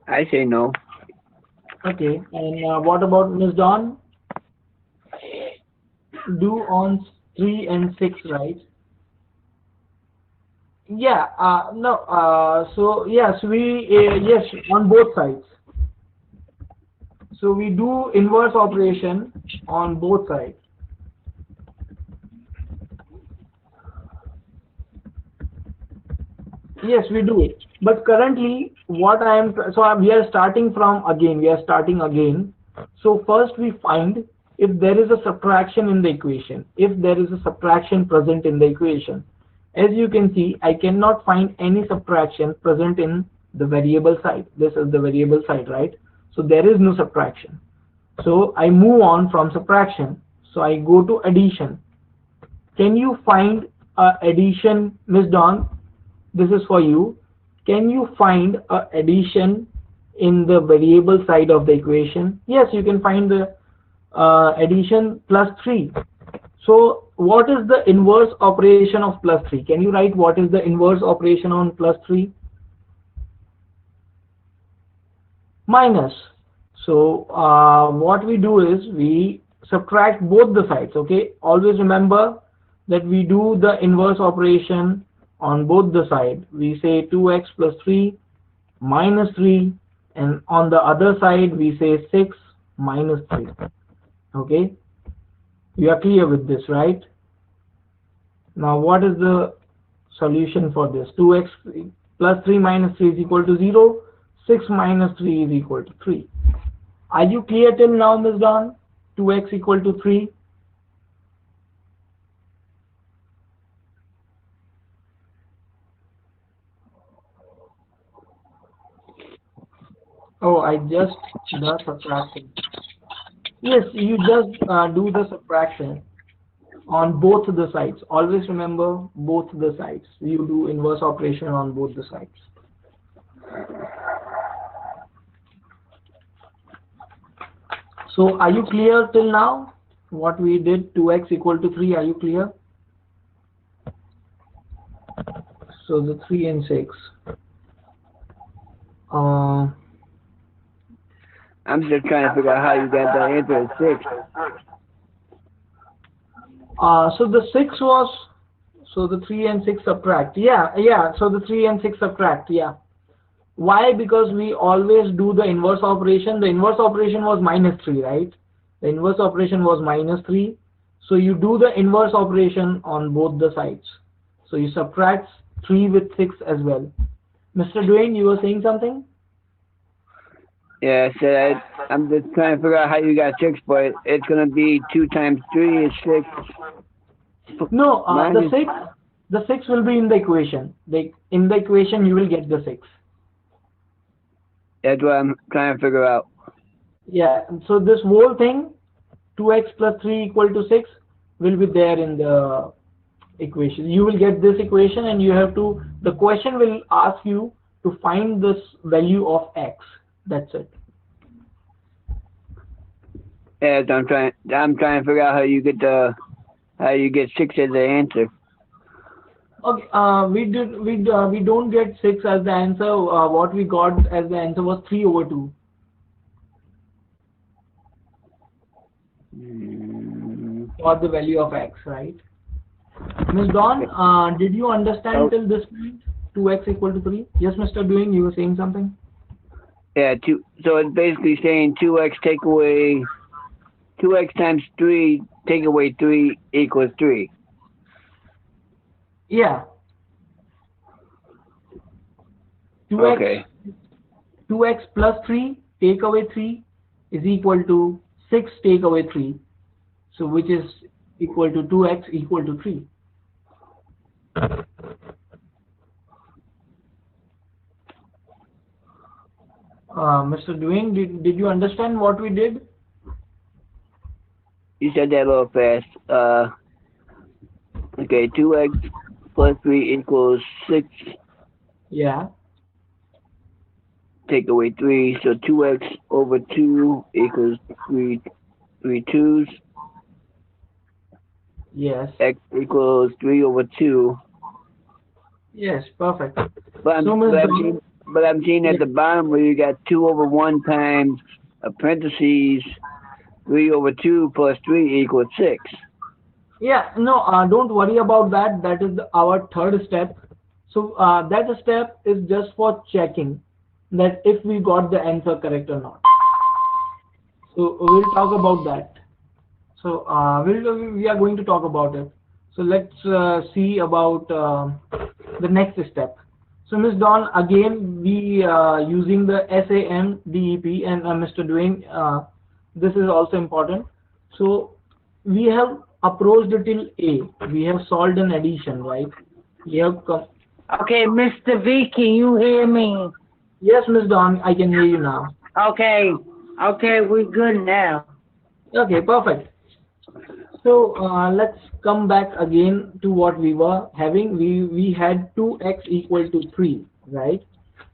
I say no. Okay, and what about Miss Dawn? Do on 3 and 6, right? Yeah, no, so yes, yes, on both sides. So we do inverse operation on both sides. Yes, we do it. But currently, what I am, so we are starting from again, So first we find if there is a subtraction in the equation, if there is a subtraction present in the equation. As you can see, I cannot find any subtraction present in the variable side. This is the variable side, right? So there is no subtraction. So I move on from subtraction. So I go to addition. Can you find addition, Miss Dawn? This is for you. Can you find addition in the variable side of the equation? Yes, you can find the addition plus 3. So what is the inverse operation of plus 3? Can you write what is the inverse operation on plus 3? minus. So what we do is we subtract both the sides. Okay, always remember that we do the inverse operation on both the side. We say 2x plus 3 minus 3, and on the other side we say 6 minus 3. Okay, you are clear with this, right? Now what is the solution for this? 2x plus 3 minus 3 is equal to 0. 6 minus 3 is equal to 3. Are you clear till now, Ms. Dawn? 2x equal to 3. Oh, I just the subtraction. Yes, you just do the subtraction on both the sides. Always remember both the sides. You do inverse operation on both the sides. So are you clear till now? What we did, 2x equal to 3, are you clear? So the 3 and 6. I'm just trying to figure out how you got the answer at 6. So the 6 was, so the 3 and 6 subtract. Yeah, so the 3 and 6 subtract, yeah. Why? Because we always do the inverse operation. The inverse operation was minus 3, right? The inverse operation was minus 3. So you do the inverse operation on both the sides. So you subtract 3 with 6 as well. Mr. Dwayne, you were saying something? Yeah, I said I'm just trying to figure out how you got 6, but it's going to be 2 times 3 is 6. No, the 6 will be in the equation. In the equation, you will get the 6. That's what I'm trying to figure out. Yeah, so this whole thing, 2x plus 3 equal to 6, will be there in the equation. You will get this equation, and you have to, the question will ask you to find this value of x. That's it. Yeah, so I'm trying to figure out how you get 6 as the answer. Okay, we don't get 6 as the answer. What we got as the answer was 3 over 2. For the value of x, right? Ms. Dawn, did you understand till this point? 2x equal to 3? Yes, Mr. Dwayne, you were saying something? Yeah, so it's basically saying 2x times 3 take away 3 equals 3. Yeah. 2x plus 3 take away 3 is equal to 6 take away 3. So which is equal to 2x equal to 3. Mr. Dwayne, did you understand what we did? You said that a little fast. Okay, 2x plus 3 equals 6. Yeah. Take away 3, so 2x over 2 equals 3 twos. Yes. X equals 3 over 2. Yes, perfect. But I'm seeing at the bottom where you got 2 over 1 times parentheses 3 over 2 plus 3 equals 6. Yeah, no, don't worry about that. That is our third step. So that step is just for checking that if we got the answer correct or not. So we'll talk about that. So we are going to talk about it. So let's see about the next step. So Ms. Dawn, again we using the SAM, DEP, and Mr. Dwayne, this is also important. So we have approached till A. We have solved an addition, right? We have come. Okay, Mr. V, can you hear me? Yes, Ms. Dawn, I can hear you now. Okay, we're good now. Okay, perfect. So let's come back again to what we were having. We had 2x equal to 3, right?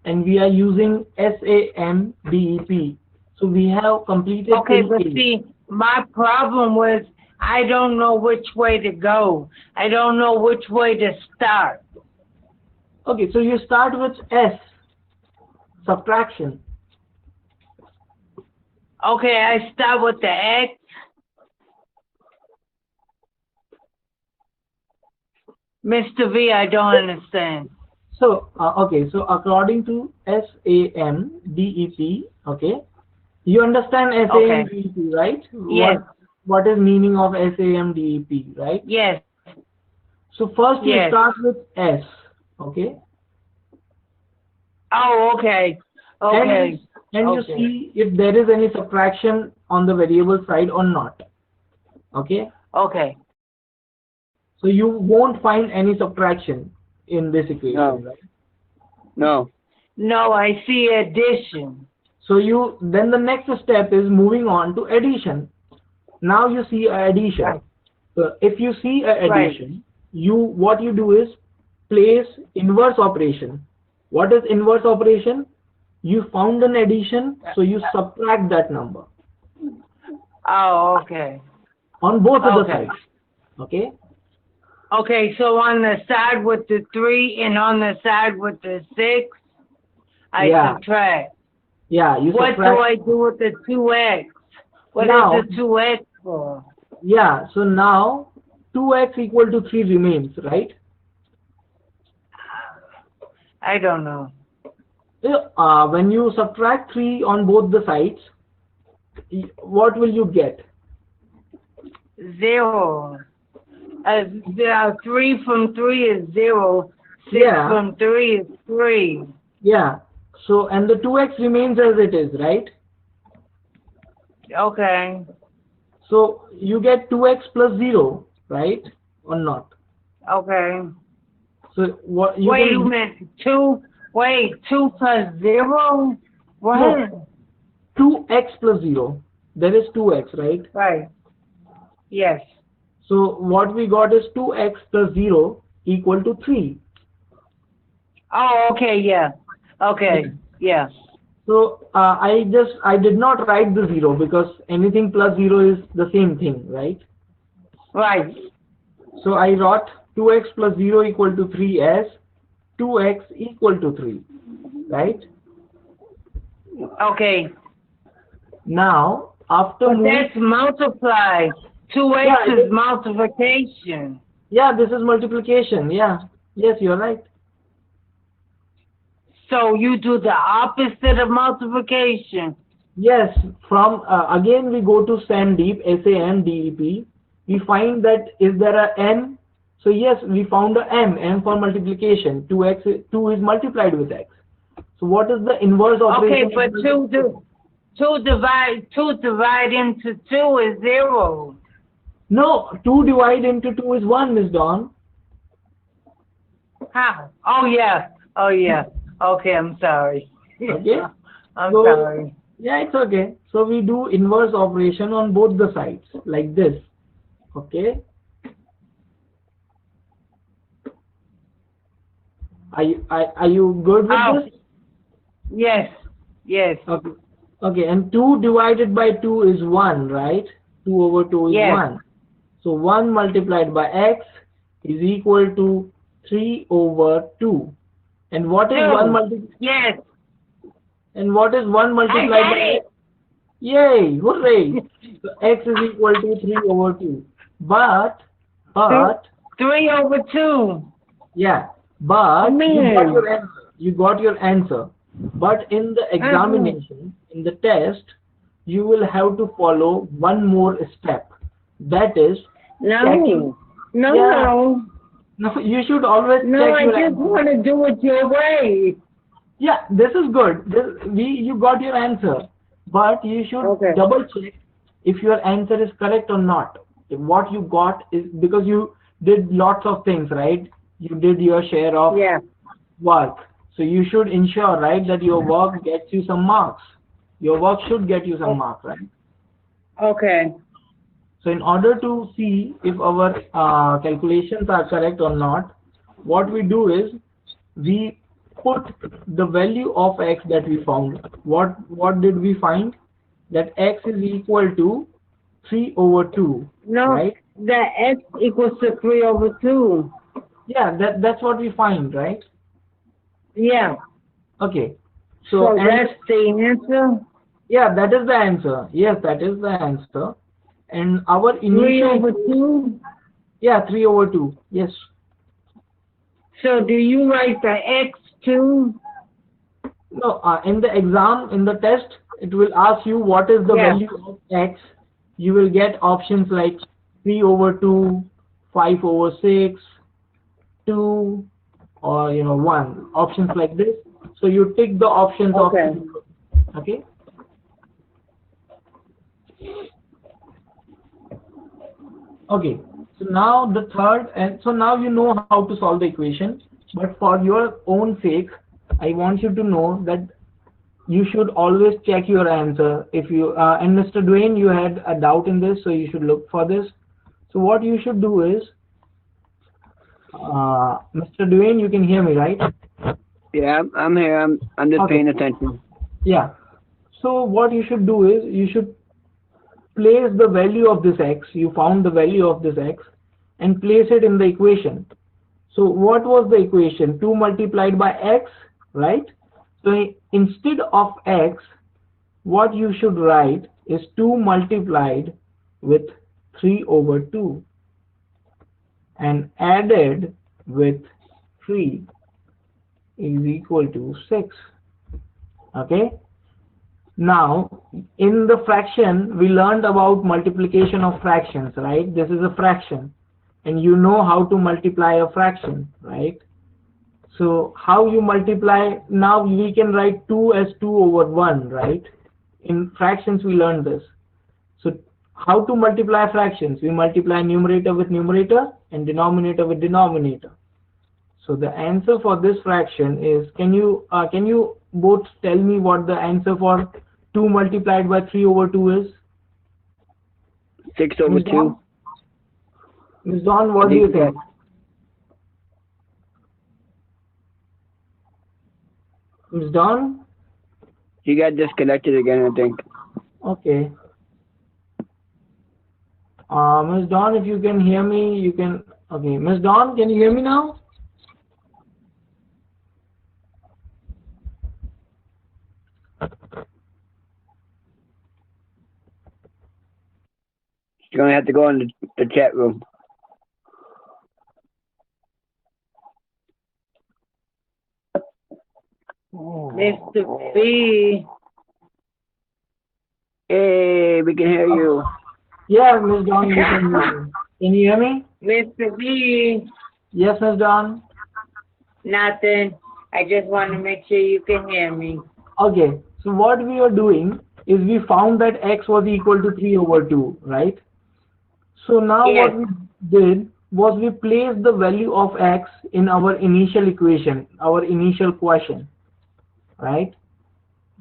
And we are using SAM, DEP. So we have completed. Okay, but see, my problem was I don't know which way to go. I don't know which way to start. Okay, so you start with S, subtraction. Okay, I start with the X. Mr. V, I don't understand. So, okay, so according to SAMDEP, okay, you understand Okay. SAMDEP, right? Yes. What is meaning of SAMDEP, right? Yes. So first you Yes. start with S, okay? Oh, okay. Okay. And you Okay. see if there is any subtraction on the variable side or not, okay? Okay. So you won't find any subtraction in this equation, No. right? No. No, I see addition. So then the next step is moving on to addition. Now you see a addition. Right. So if you see a Right. addition, what you do is place inverse operation. What is inverse operation? You found an addition, so you subtract that number Oh, okay. on both of the Okay. sides. Okay? Okay, so on the side with the 3 and on the side with the 6, I Yeah. subtract. Yeah, you What subtract. do I do with the 2x? What Now- is the 2x for? Yeah, so now 2x equal to 3 remains, right? I don't know. When you subtract 3 on both the sides, what will you get? 0. 3 from 3 is 0. 6 Yeah. from 3 is 3. Yeah. So, and the 2x remains as it is, right? Okay. So, you get 2x plus 0, right? Or not? Okay. So, what you Wait a can minute. 2 plus 0? What? No. 2x plus 0. There is 2x, right? Right. Yes. So, what we got is 2x plus 0 equal to 3. Oh, okay, yeah. Okay, yeah. So, I did not write the 0 because anything plus 0 is the same thing, right? Right. So, I wrote 2x plus 0 equal to 3 as 2x equal to 3, right? Okay. Now, after But moving, that's multiply. 2x Yeah, it is is. multiplication. yeah, this is multiplication, yeah. Yes, you're right. So you do the opposite of multiplication. Yes, from again we go to SAMDEP, SAMDEP. We find that is there a n? So yes, we found a m for multiplication. 2 is multiplied with x. So what is the inverse operation? Okay, but 2 divide into 2 is 0. No, 2 divide into 2 is 1, Miss Dawn. How? Oh yeah. Oh yeah. Okay, I'm sorry. Okay. I'm So, sorry. yeah, it's okay. So we do inverse operation on both the sides, like this. Okay. Are you good with Oh. this? Yes. Yes. Okay. Okay, and 2 divided by 2 is 1, right? 2 over 2 is Yes. 1. So 1 multiplied by x is equal to 3 over 2. And what is 1 multiplied? Yes. And what is 1 multiplied by I x? Yay! Hooray! So x is equal to 3 over 2. But 3 over 2. yeah, but Man. you got your answer. But in the examination, in the test, you will have to follow one more step. That is checking. No. Yeah. No. No, you should always No, check I your just answer. want to do it your way. Yeah, this is good. You got your answer, but you should Okay. double check if your answer is correct or not. If what you got is because you did lots of things, right? You did your share of Yeah. work, so you should ensure, right, that your work gets you some marks. Your work should get you some marks, right? Okay. So in order to see if our calculations are correct or not, what we do is we put the value of x that we found. What did we find? That x is equal to 3 over 2, No, right? the x equals to 3 over 2. Yeah, that's what we find, right? Yeah. Okay. So and that's the answer? Yeah, that is the answer. Yes, that is the answer. And our 3 initial, over 2? yeah, 3/2. Yes. So do you write the x too? No, in the exam, in the test, it will ask you what is the Yeah. value of x. You will get options like 3/2, 5/6, 2, or 1. Options like this. So you tick the options of Okay. okay. Okay. So now the third, and so now you know how to solve the equation. But for your own sake, I want you to know that you should always check your answer. If you and Mr. Dwayne, you had a doubt in this, so you should look for this. So what you should do is, Mr. Dwayne, you can hear me, right? Yeah, I'm here. I'm just Okay. paying attention. Yeah. So what you should do is you should place the value of this x. You found the value of this x and place it in the equation. So what was the equation? 2 multiplied by x, right? So instead of x, what you should write is 2 multiplied with 3/2 and added with 3 is equal to 6. Okay. Now, in the fraction, we learned about multiplication of fractions, right? This is a fraction, and you know how to multiply a fraction, right? So how you multiply, now we can write 2 as 2/1, right? In fractions, we learned this. So how to multiply fractions? We multiply numerator with numerator and denominator with denominator. So the answer for this fraction is, can you both tell me what the answer for 2 multiplied by 3/2 is? 6 over Ms. 2. Dawn? Ms. Dawn, what do you think? Ms. Dawn? You got disconnected again, I think. Okay. Ms. Dawn, if you can hear me, you can. Okay, Ms. Dawn, can you hear me now? You're gonna have to go in the chat room. Mr. B. Hey, we can hear you. Yeah, Ms. Dawn, you can hear me. Can you hear me? Mr. B. Yes, Ms. Dawn. Nothing. I just want to make sure you can hear me. Okay, so what we are doing is we found that x was equal to 3/2, right? So now Yes. what we did was we placed the value of x in our initial equation, our initial question, right?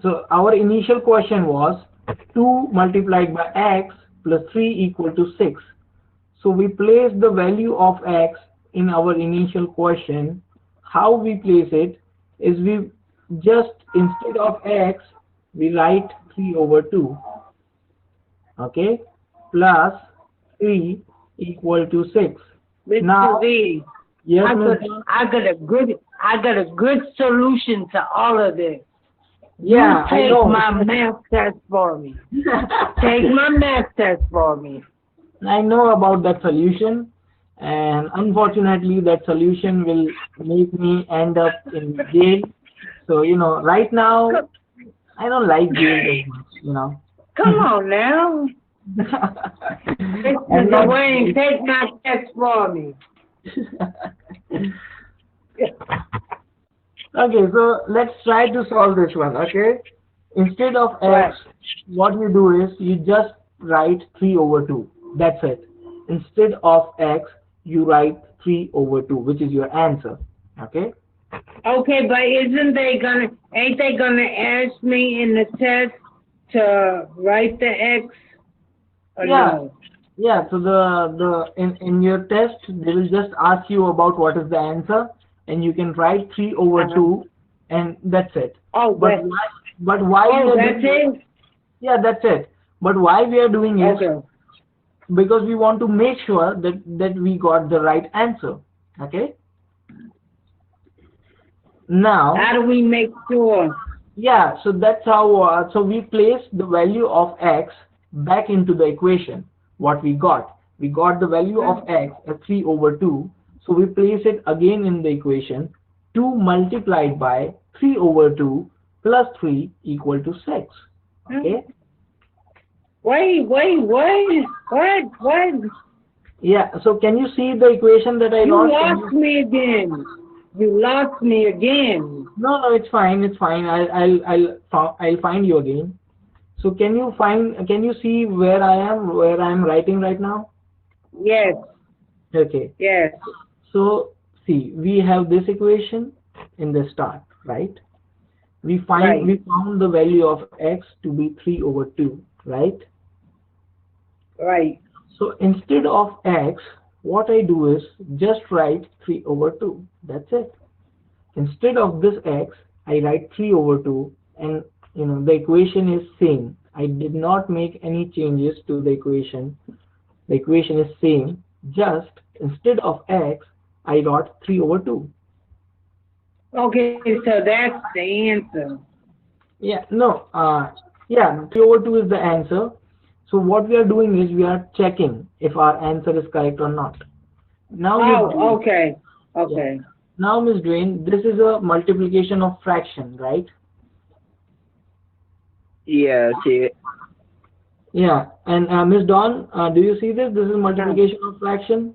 So our initial question was 2 multiplied by x plus 3 equal to 6. So we place the value of x in our initial question. How we place it is we just, instead of x, we write 3/2, okay, plus 3 equal to 6. Mr. Now, B. yes, I Ms. got, I got a good solution to all of this. Yeah, You I take know. my math test for me. Take my math test for me. I know about that solution, and unfortunately that solution will make me end up in jail. So, right now I don't like jail very much. Come on now. I'm Mr. not- Dwayne, take my test for me. Okay, so let's try to solve this one, okay? Instead of Right. x, what you do is you just write 3/2. That's it. Instead of x, you write 3/2, which is your answer, okay? Okay, but ain't they gonna ask me in the test to write the X or Yeah. no? Yeah, so in your test, they will just ask you about what is the answer, and you can write 3/2, and that's it. Oh, But why we are that's doing it? Yeah, that's it. But why we are doing it? Okay. Because we want to make sure that we got the right answer. Okay. Now, How do we make sure? Yeah, so that's how, so we place the value of x back into the equation. What we got? We got the value of x as 3 over 2. So we place it again in the equation. 2 multiplied by 3 over 2 plus 3 equal to 6. Okay? Wait, what? Yeah, so can you see the equation that I You lost? lost me again. You lost me again. No, no, it's fine, it's fine. I'll find you again. So can you see where I am writing right now? Yes, Okay. yes, So see, we have this equation in the start, right? We right. found the value of x to be 3 over 2, right? Right. So instead of x, what I do is just write 3 over 2. That's it. Instead of this x, I write 3 over 2, and the equation is same. I did not make any changes to the equation. The equation is same. Just instead of x, I wrote 3 over 2. Okay, so that's the answer. Yeah, no, yeah, 3 over 2 is the answer. So what we are doing is we are checking if our answer is correct or not. Now, Oh, okay, yeah. okay. Now, Ms. Dwayne, this is a multiplication of fraction, right? Yeah, I see it. Yeah, and Ms. Dawn, do you see this? This is multiplication of fraction.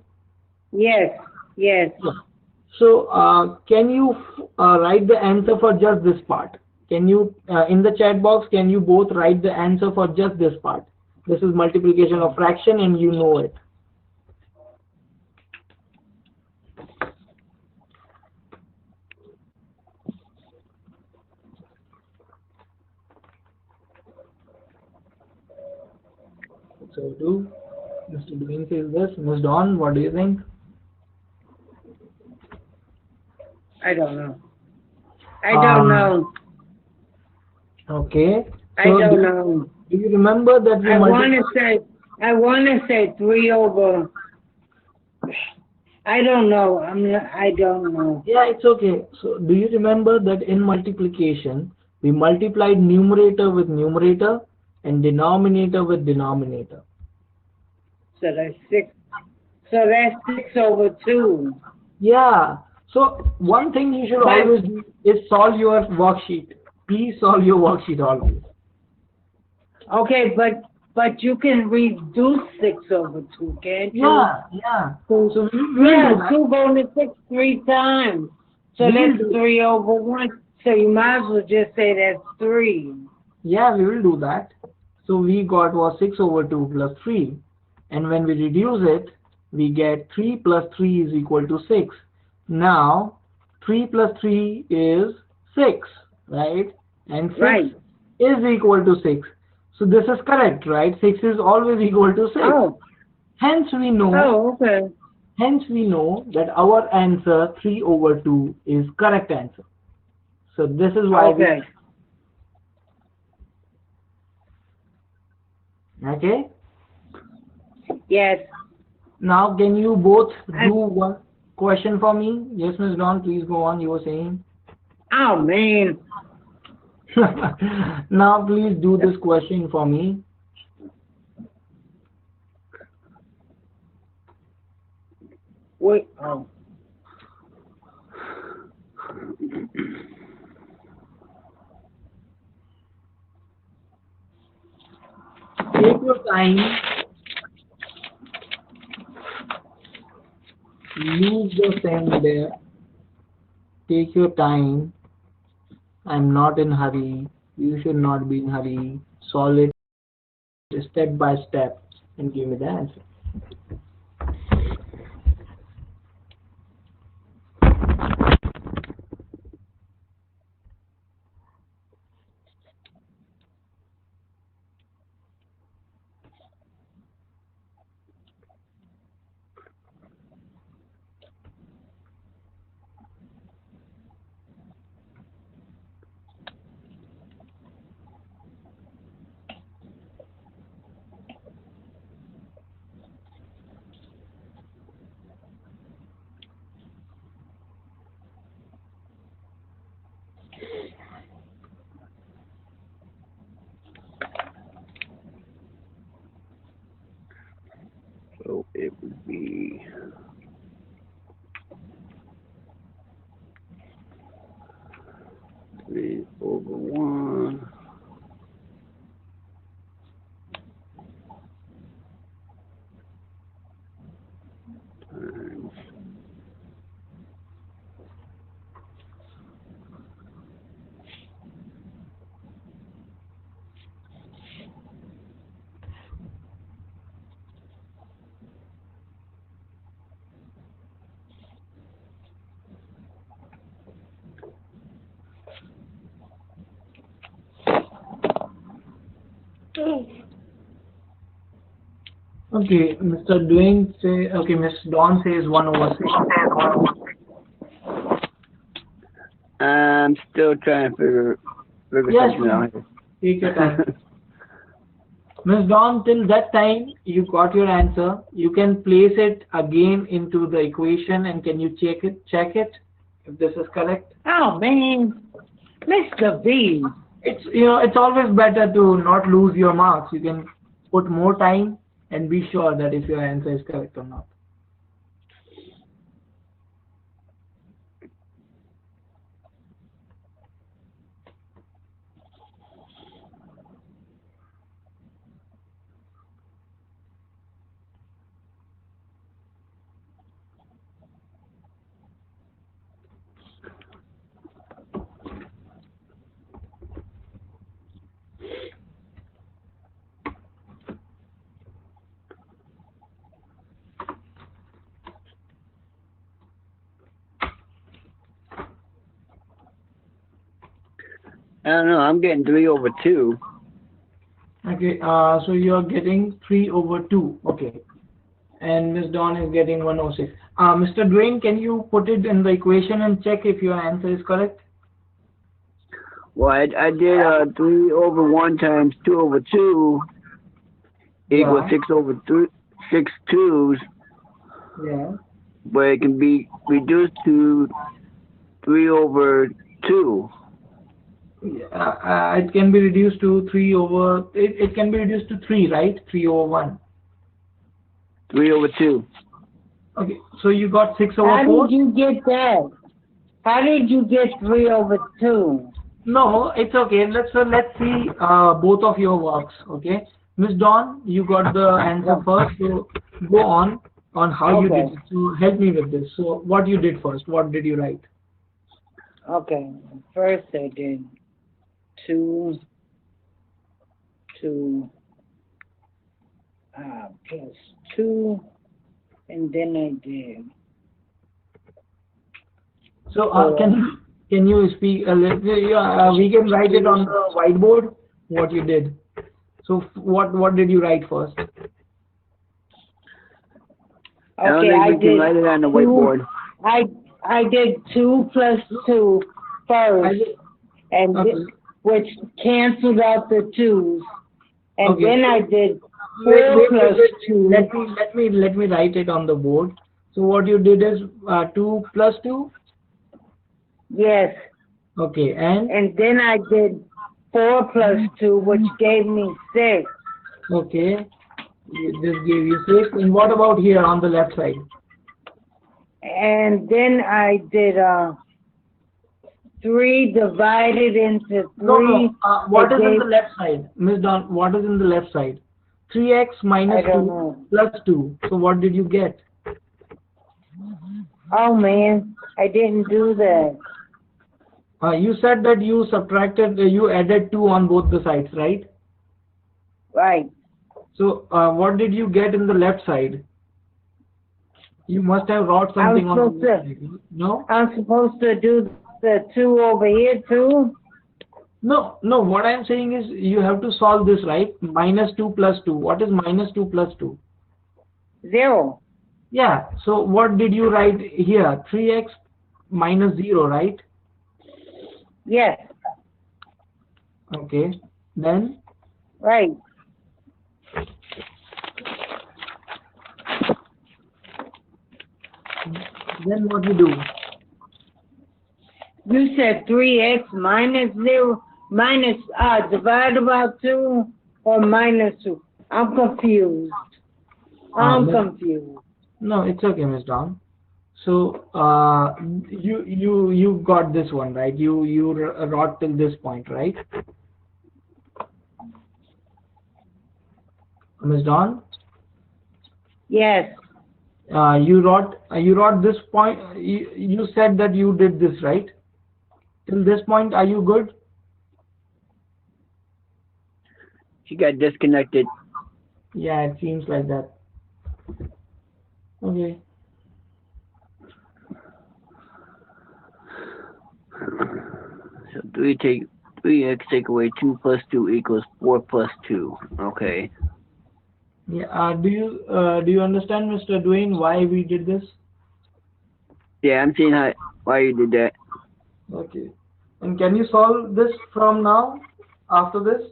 Yes, yes. Yeah. So, can you write the answer for just this part? Can you, in the chat box, can you both write the answer for just this part? This is multiplication of fraction and you know it. So, do Mr. Dwayne says this. Ms. Dawn, what do you think? I don't know. I don't know. Okay. I So don't know. do you remember that we I want to say 3 over. I don't know. I don't know. Yeah, it's okay. So do you remember that in multiplication, we multiplied numerator with numerator and denominator with denominator? So that's 6. So that's 6 over 2. Yeah. So one thing you should always do is solve your worksheet. Please solve your worksheet always. Okay, but you can reduce 6 over 2, can't you? Yeah, yeah. So we will do that. 2 going to 6 3 times. So that's 3 over 1. So you might as well just say that's 3. Yeah, we will do that. So we got was 6 over 2 plus 3. And when we reduce it, we get 3 plus 3 is equal to 6. Now, 3 plus 3 is 6, right? And 6 is equal to 6. So this is correct, right? 6 is always equal to 6. Oh. Hence we know. Oh, okay. Hence we know that our answer 3 over 2 is correct answer. So this is why okay? Yes. Now can you both do one question for me? Yes, Ms. Dawn, please go on. You were saying. Oh man. Now please do this question for me. Wait. Oh. Take your time. Use the pen there. Take your time. I'm not in hurry. You should not be in hurry. Solve it step by step and give me the answer. So it would be 3/1 times Okay, Mr. Dwayne say, okay, Miss Dawn says 1/6. I'm still trying to figure Yes, something out here. take your time. Miss Dawn, till that time you got your answer. You can place it again into the equation, and can you check it if this is correct? Oh man, Mr. B. It's always better to not lose your marks. You can put more time and be sure that if your answer is correct or not. I don't know. I'm getting 3/2. Okay, so you are getting 3/2. Okay, and Miss Dawn is getting 1/6. Mr. Dwayne, can you put it in the equation and check if your answer is correct? Well, I did 3/1 times 2/2 equals Yeah. 6/3, 6/2s, Yeah. but it can be reduced to 3/2. It can be reduced to 3 over. It can be reduced to 3, right? 3/1. 3/2. Okay, so you got 6/4. How did you get that? How did you get 3/2? No, it's okay. Let's see both of your works. Okay, Miss Dawn, you got the answer first. So go on how you did it. So help me with this. So what you did first? What did you write? Okay, first I did 2 plus 2, and then I did. So can you speak? We can write it on the whiteboard. What you did. So what did you write first? I don't Okay, think I we can write did it on the 2. whiteboard. I did 2 plus 2 first, and Okay. which canceled out the 2s, and Okay. then I did 4 Wait, plus 2. let me write it on the board. So what you did is 2 plus 2. Yes, Okay, and and then I did 4 plus 2, which gave me 6. okay, this gave you 6. And what about here on the left side? And then I did 3 divided into 3. No. What is in the gave- left side, Miss Dawn? What is in the left side? 3x minus I don't 2 know. plus 2. So what did you get? Oh man, I didn't do that. You said that you subtracted, you added 2 on both the sides, right? Right. So what did you get in the left side? You must have wrote something on the supposed left to- side. No? I'm supposed to do the 2 over here too? No. What I'm saying is you have to solve this, right? Minus 2 plus 2. What is minus 2 plus 2? 0. Yeah. So what did you write here? 3x minus 0, right? Yes. Okay. Then? Right. Then what you do? You said 3x minus 0 minus divided by 2 or minus 2. I'm confused. I'm confused. No, it's okay, Miss Dawn. So you got this one, right? You wrote till this point, right, Miss Dawn? Yes. You wrote this point. You said that you did this, right? Till this point, are you good? She got disconnected. Yeah, it seems like that. Okay. So 3x take away 2 plus 2 equals 4 plus 2. Okay. Yeah. Do you understand, Mr. Dwayne, why we did this? Yeah, I'm seeing why you did that. Okay. And can you solve this from now, after this?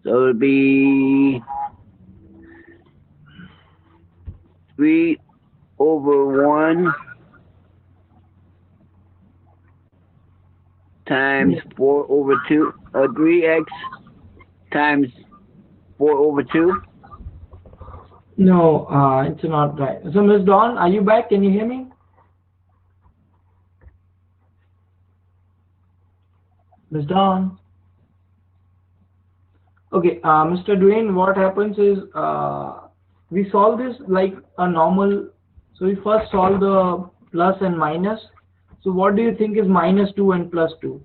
So it'd be 3 over 1 times 4 over 2, 3x times 4 over 2. No, it's not right. So, Miss Dawn, are you back? Can you hear me? Miss Dawn? Okay, Mr. Dwayne, what happens is we solve this like a normal. So we first solve the plus and minus. So what do you think is minus 2 and plus 2?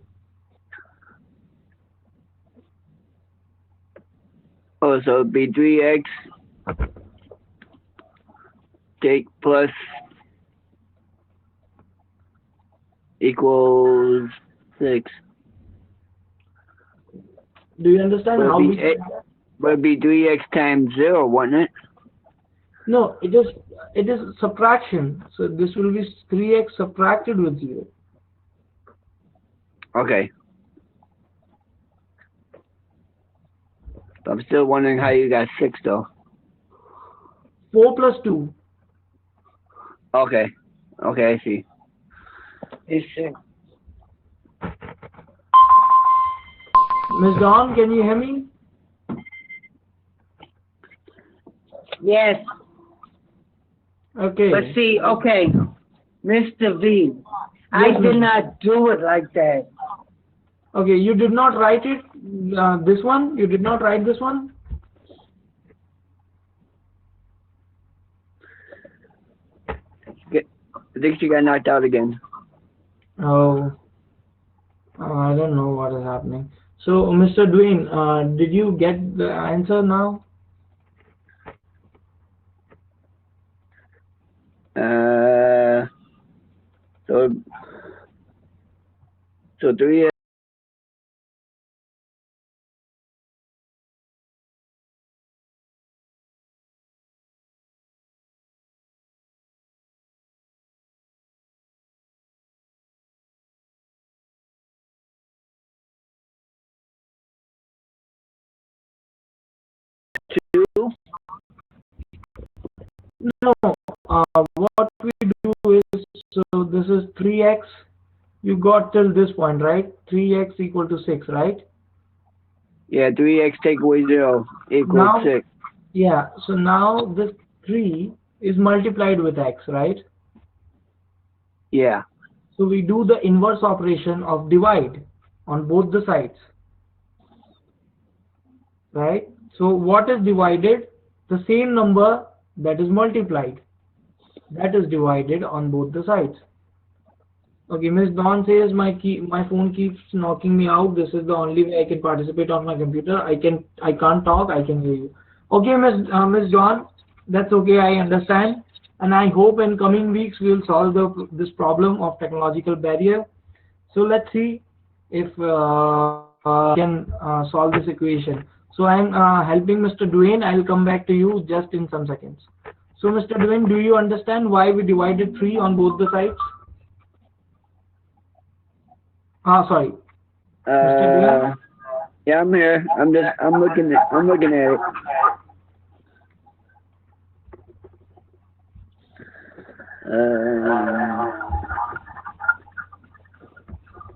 Oh, so it'd be 3x take plus equals 6. Do you understand how we... But it'd be 3x times 0, wouldn't it? No, it is subtraction. So this will be 3x subtracted with 0. Okay. I'm still wondering how you got 6 though. 4 plus 2. Okay. Okay, I see. It's 6. Miss Dawn, can you hear me? Yes. Okay. But see, okay, Mr. V, I did not do it like that. Okay, you did not write it, this one? You did not write this one? I think she got knocked out again. Oh, I don't know what is happening. So, Mr. Dwayne, did you get the answer now? So 3 2. No, what we do is, so this is 3x, you got till this point, right? 3x equal to 6, right? Yeah, 3x take away 0 equals Now, 6. yeah, so now this 3 is multiplied with x, right? Yeah. So we do the inverse operation of divide on both the sides, right? So what is divided? The same number that is multiplied. That is divided on both the sides. Okay, Miss Dawn says my phone keeps knocking me out. This is the only way I can participate on my computer. I can't talk. I can hear you. Okay, Miss Dawn, that's okay. I understand, and I hope in coming weeks we will solve this problem of technological barrier. So let's see if we can solve this equation. So I'm helping Mr. Dwayne. I'll come back to you just in some seconds. So Mr. Dwayne, do you understand why we divided 3 on both the sides? Sorry. Yeah, I'm here. I'm looking at it.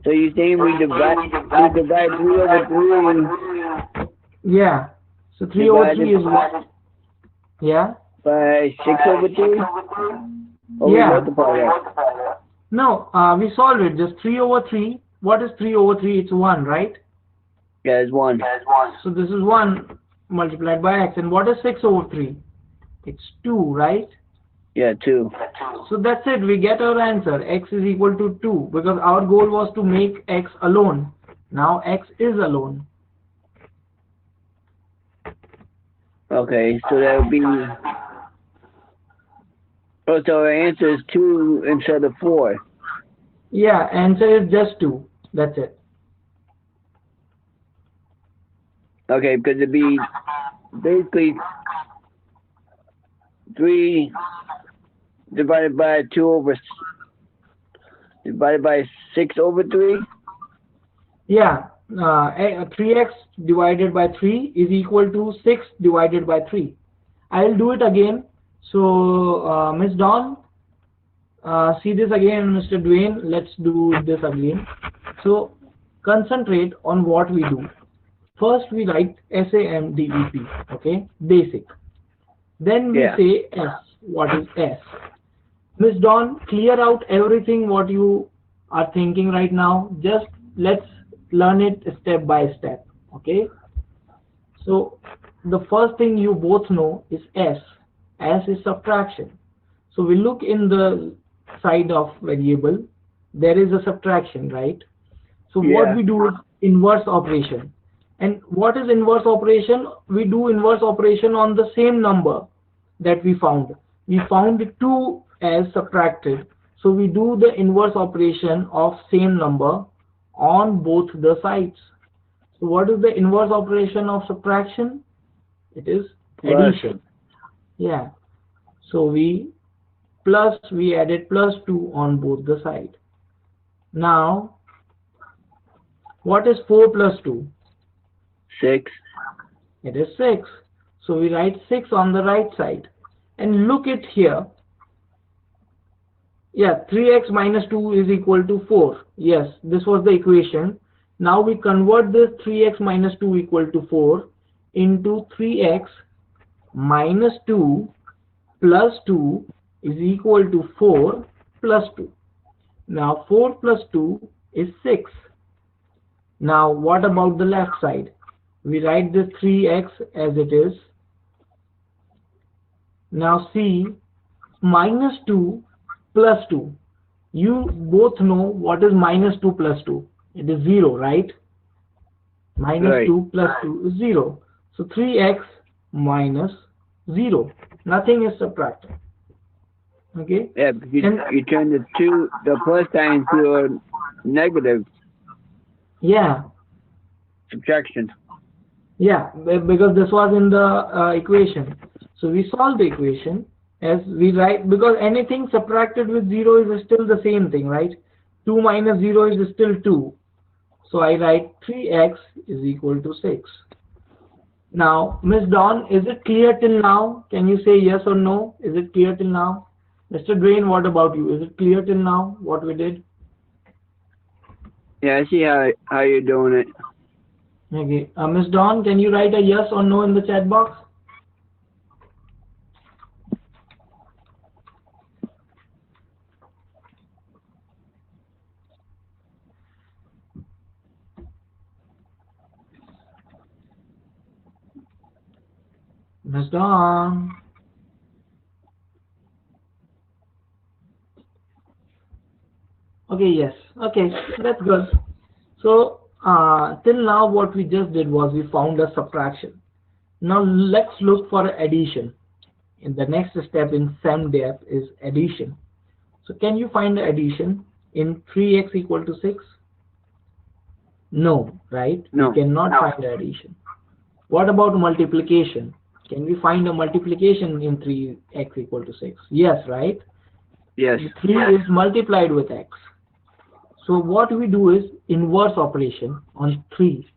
So you're saying we divide 3 over 3? Yeah. So 3 over 3 is what? Yeah? By 6 over 3? Or we Yeah. multiply that? No, we solved it. Just 3 over 3. What is 3 over 3? It's 1, right? Yeah, it's 1. So this is 1 multiplied by x. And what is 6 over 3? It's 2, right? Yeah, 2. So that's it. We get our answer. X is equal to 2 because our goal was to make x alone. Now x is alone. Okay, so that would be... Oh, so our answer is 2 instead of 4. Yeah, answer is just 2. That's it. Okay, because it'd be basically 3 divided by 2 over... divided by 6 over 3? Yeah, 3x divided by 3 is equal to 6 divided by 3. I'll do it again. So, Miss Dawn, see this again, Mr. Dwayne. Let's do this again. So, concentrate on what we do. First, we write SAMDEP, okay, basic. Then we say S. What is S? Miss Dawn, clear out everything what you are thinking right now. Just let's learn it step by step, okay? So, the first thing you both know is S. S is subtraction. So, we look in the side of variable. There is a subtraction, right? So, what we do is inverse operation. And what is inverse operation? We do inverse operation on the same number that we found. We found 2 as subtracted. So we do the inverse operation of same number on both the sides. So what is the inverse operation of subtraction? It is addition. Yeah. So we added +2 on both the side. Now, what is 4 plus 2? 6. It is 6. So we write 6 on the right side. And look at here. Yeah, 3x minus 2 is equal to 4. Yes, this was the equation. Now we convert this 3x minus 2 equal to 4 into 3x minus 2 plus 2 is equal to 4 plus 2. Now 4 plus 2 is 6. Now what about the left side? We write this 3x as it is. Now see, minus 2 plus 2. You both know what is minus 2 plus 2. It is 0, right? Minus 2 plus 2 is 0. So 3x minus 0. Nothing is subtracted. Okay? Yeah, you turn the plus sign to a negative. Yeah. Subtraction. Yeah, because this was in the equation. So we solve the equation as we write, because anything subtracted with 0 is still the same thing, right? 2 minus 0 is still 2. So I write 3x is equal to 6. Now, Miss Dawn, is it clear till now? Can you say yes or no? Is it clear till now? Mr. Dwayne, what about you? Is it clear till now what we did? Yeah, I see how you're doing it. Okay. Miss Dawn, can you write a yes or no in the chat box? Miss Dawn. Okay, yes. Okay, that's good. So, till now what we just did was we found a subtraction. Now let's look for addition. And the next step in SEMDEP is addition. So can you find the addition in 3x equal to 6? No, right? No. We cannot find the addition. What about multiplication? Can we find a multiplication in 3x equal to 6? Yes, right? Yes. 3 is multiplied with x. So what we do is inverse operation on 3.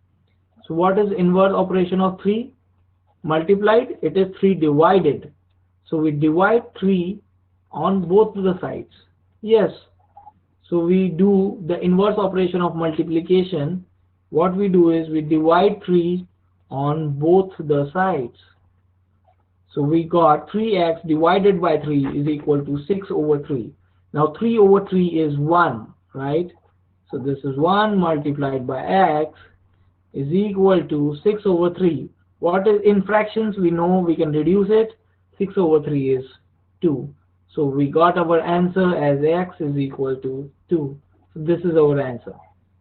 So what is inverse operation of 3? Multiplied, it is 3 divided. So we divide 3 on both the sides. Yes. So we do the inverse operation of multiplication. What we do is we divide 3 on both the sides. So we got 3x divided by 3 is equal to 6 over 3. Now 3 over 3 is 1, right? So this is 1 multiplied by x is equal to 6 over 3. What is in fractions? We know we can reduce it. 6 over 3 is 2. So we got our answer as x is equal to 2. So this is our answer.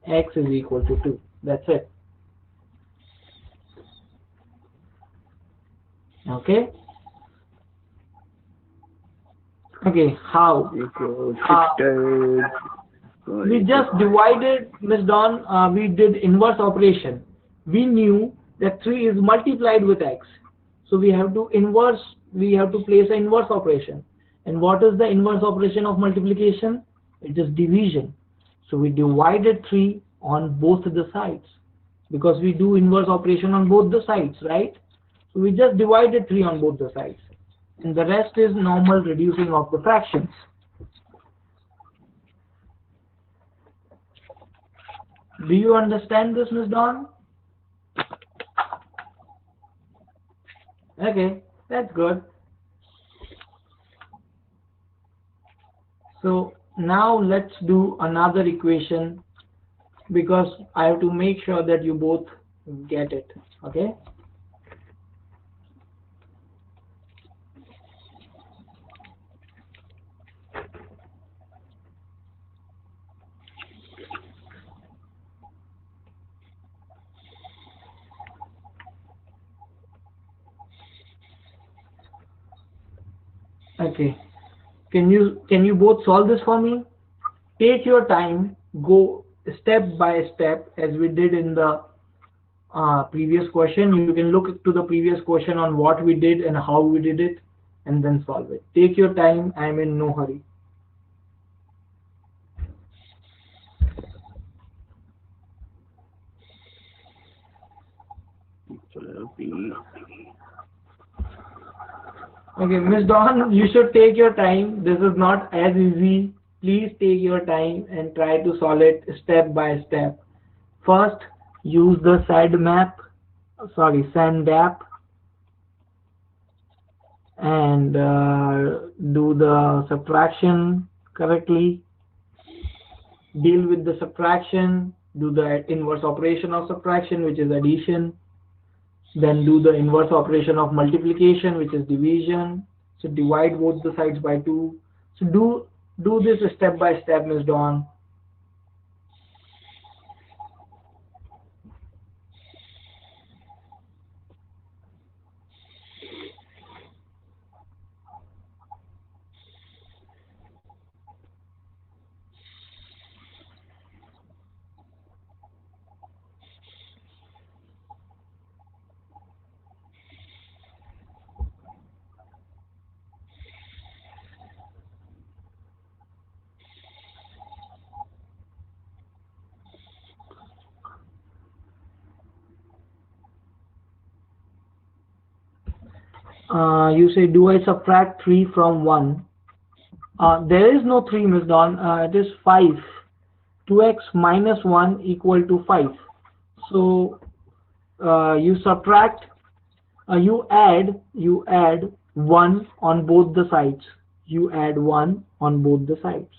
X is equal to 2. That's it. Okay. Okay. How? We just divided, Miss Dawn. We did inverse operation. We knew that 3 is multiplied with x. So we have to inverse. We have to place an inverse operation. And what is the inverse operation of multiplication? It is division. So we divided 3 on both the sides because we do inverse operation on both the sides, right? So we just divided 3 on both the sides. And the rest is normal reducing of the fractions. Do you understand this, Ms. Dawn? Okay, that's good. So now let's do another equation because I have to make sure that you both get it. Okay. Okay. Can you both solve this for me? Take your time, go step by step as we did in the previous question. You can look to the previous question on what we did and how we did it and then solve it. Take your time. I'm in no hurry. Okay, Miss Dawn, you should take your time. This is not as easy. Please take your time and try to solve it step by step. First, use the SANDAPP and do the subtraction correctly. Deal with the subtraction. Do the inverse operation of subtraction, which is addition. Then do the inverse operation of multiplication, which is division. So divide both the sides by 2. So do this step by step, Ms. Dawn. You say, do I subtract 3 from 1? There is no 3, Ms. Dawn. It is 5. 2x minus 1 equal to 5. So you subtract, you add 1 on both the sides. You add 1 on both the sides.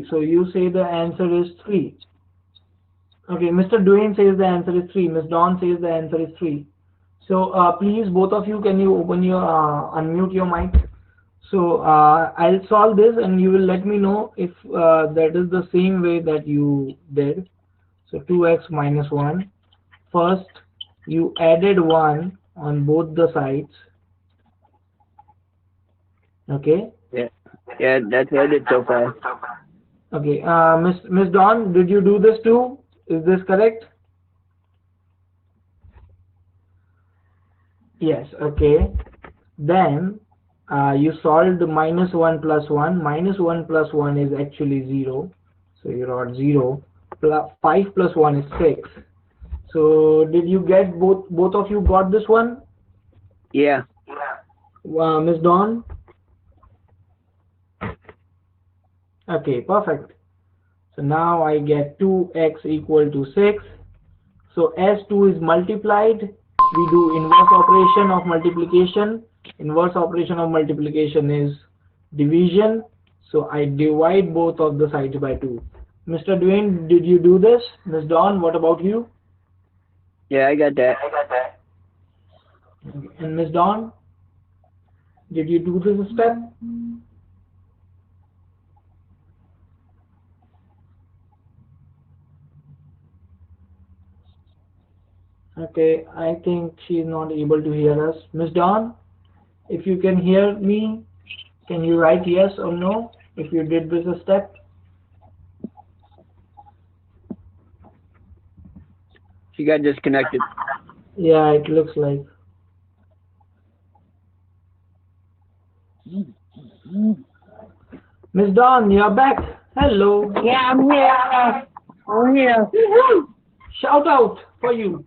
So you say the answer is 3. Okay, Mr. Duane says the answer is 3. Ms. Dawn says the answer is 3. So please, both of you, can you open your unmute your mic? So I'll solve this and you will let me know if that is the same way that you did. So 2x minus 1. First, you added 1 on both the sides. Okay? Yeah, that's what I did so far. Okay, Miss Dawn, did you do this too? Is this correct? Yes, okay. Then You solved -1 plus 1. -1 plus 1 is actually 0. So you wrote 0. 5 plus 1 is 6. So did you get both of you got this one? Yeah. Miss Dawn? Okay, perfect. So now I get 2x equal to 6. So as 2 is multiplied, we do inverse operation of multiplication. Inverse operation of multiplication is division. So I divide both of the sides by 2. Mr. Dwayne, did you do this? Miss Dawn, what about you? Yeah, I got that. And Miss Dawn, did you do this step? Okay, I think she is not able to hear us. Miss Dawn, if you can hear me, can you write yes or no if you did this step? She got disconnected. Yeah, it looks like. Miss Dawn, you're back. Hello. Yeah, I'm here. I'm here. Shout out for you.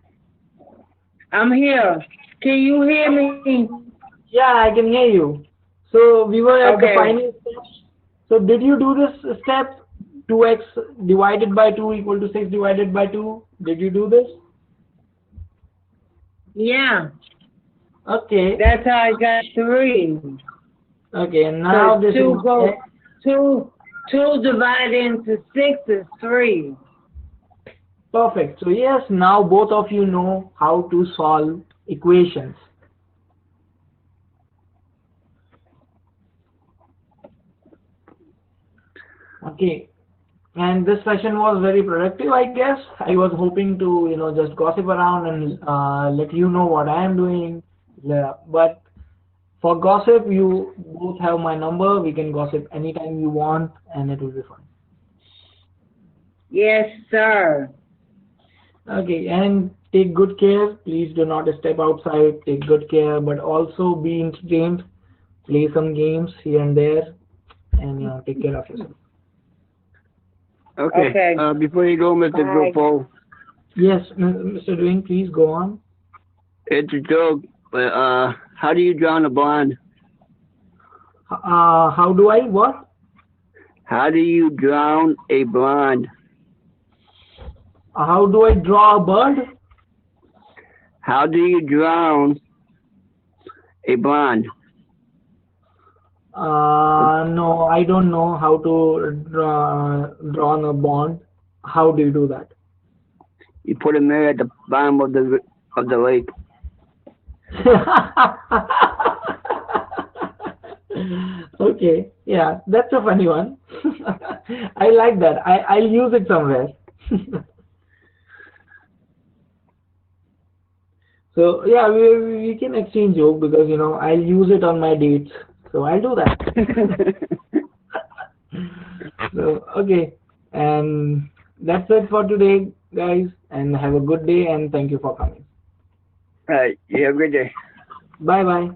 I'm here. Can you hear me? Yeah, I can hear you. So we were at the Okay. final steps. So did you do this step? 2x divided by 2 equal to 6 divided by 2. Did you do this? Yeah. Okay. That's how I got 3. Okay, and now So this is 2 divided into 6 is 3. perfect. So yes, now both of you know how to solve equations. Okay, and this session was very productive, I guess. I was hoping to, just gossip around and let you know what I am doing. Yeah, but for gossip, you both have my number. We can gossip anytime you want, and it will be fun. Yes, sir. Okay, and take good care. Please do not step outside. Take good care, but also be entertained. Play some games here and there, and take care of yourself. Okay. Okay. Before you go, Mr. Bye. Vipul, Yes, Mr. Dwayne, please go on. it's a joke, but how do you drown a blonde? How do I what? How do you drown a blonde? How do I draw a bird? How do you drown a blonde? No, I don't know how to draw a bond. How do you do that? You put a mirror at the bottom of the lake. Okay, yeah, that's a funny one. I like that. I'll use it somewhere. So yeah, we can exchange joke because I'll use it on my dates. So I'll do that. So okay, and that's it for today, guys. And have a good day. And thank you for coming. All right. You have a good day. Bye bye.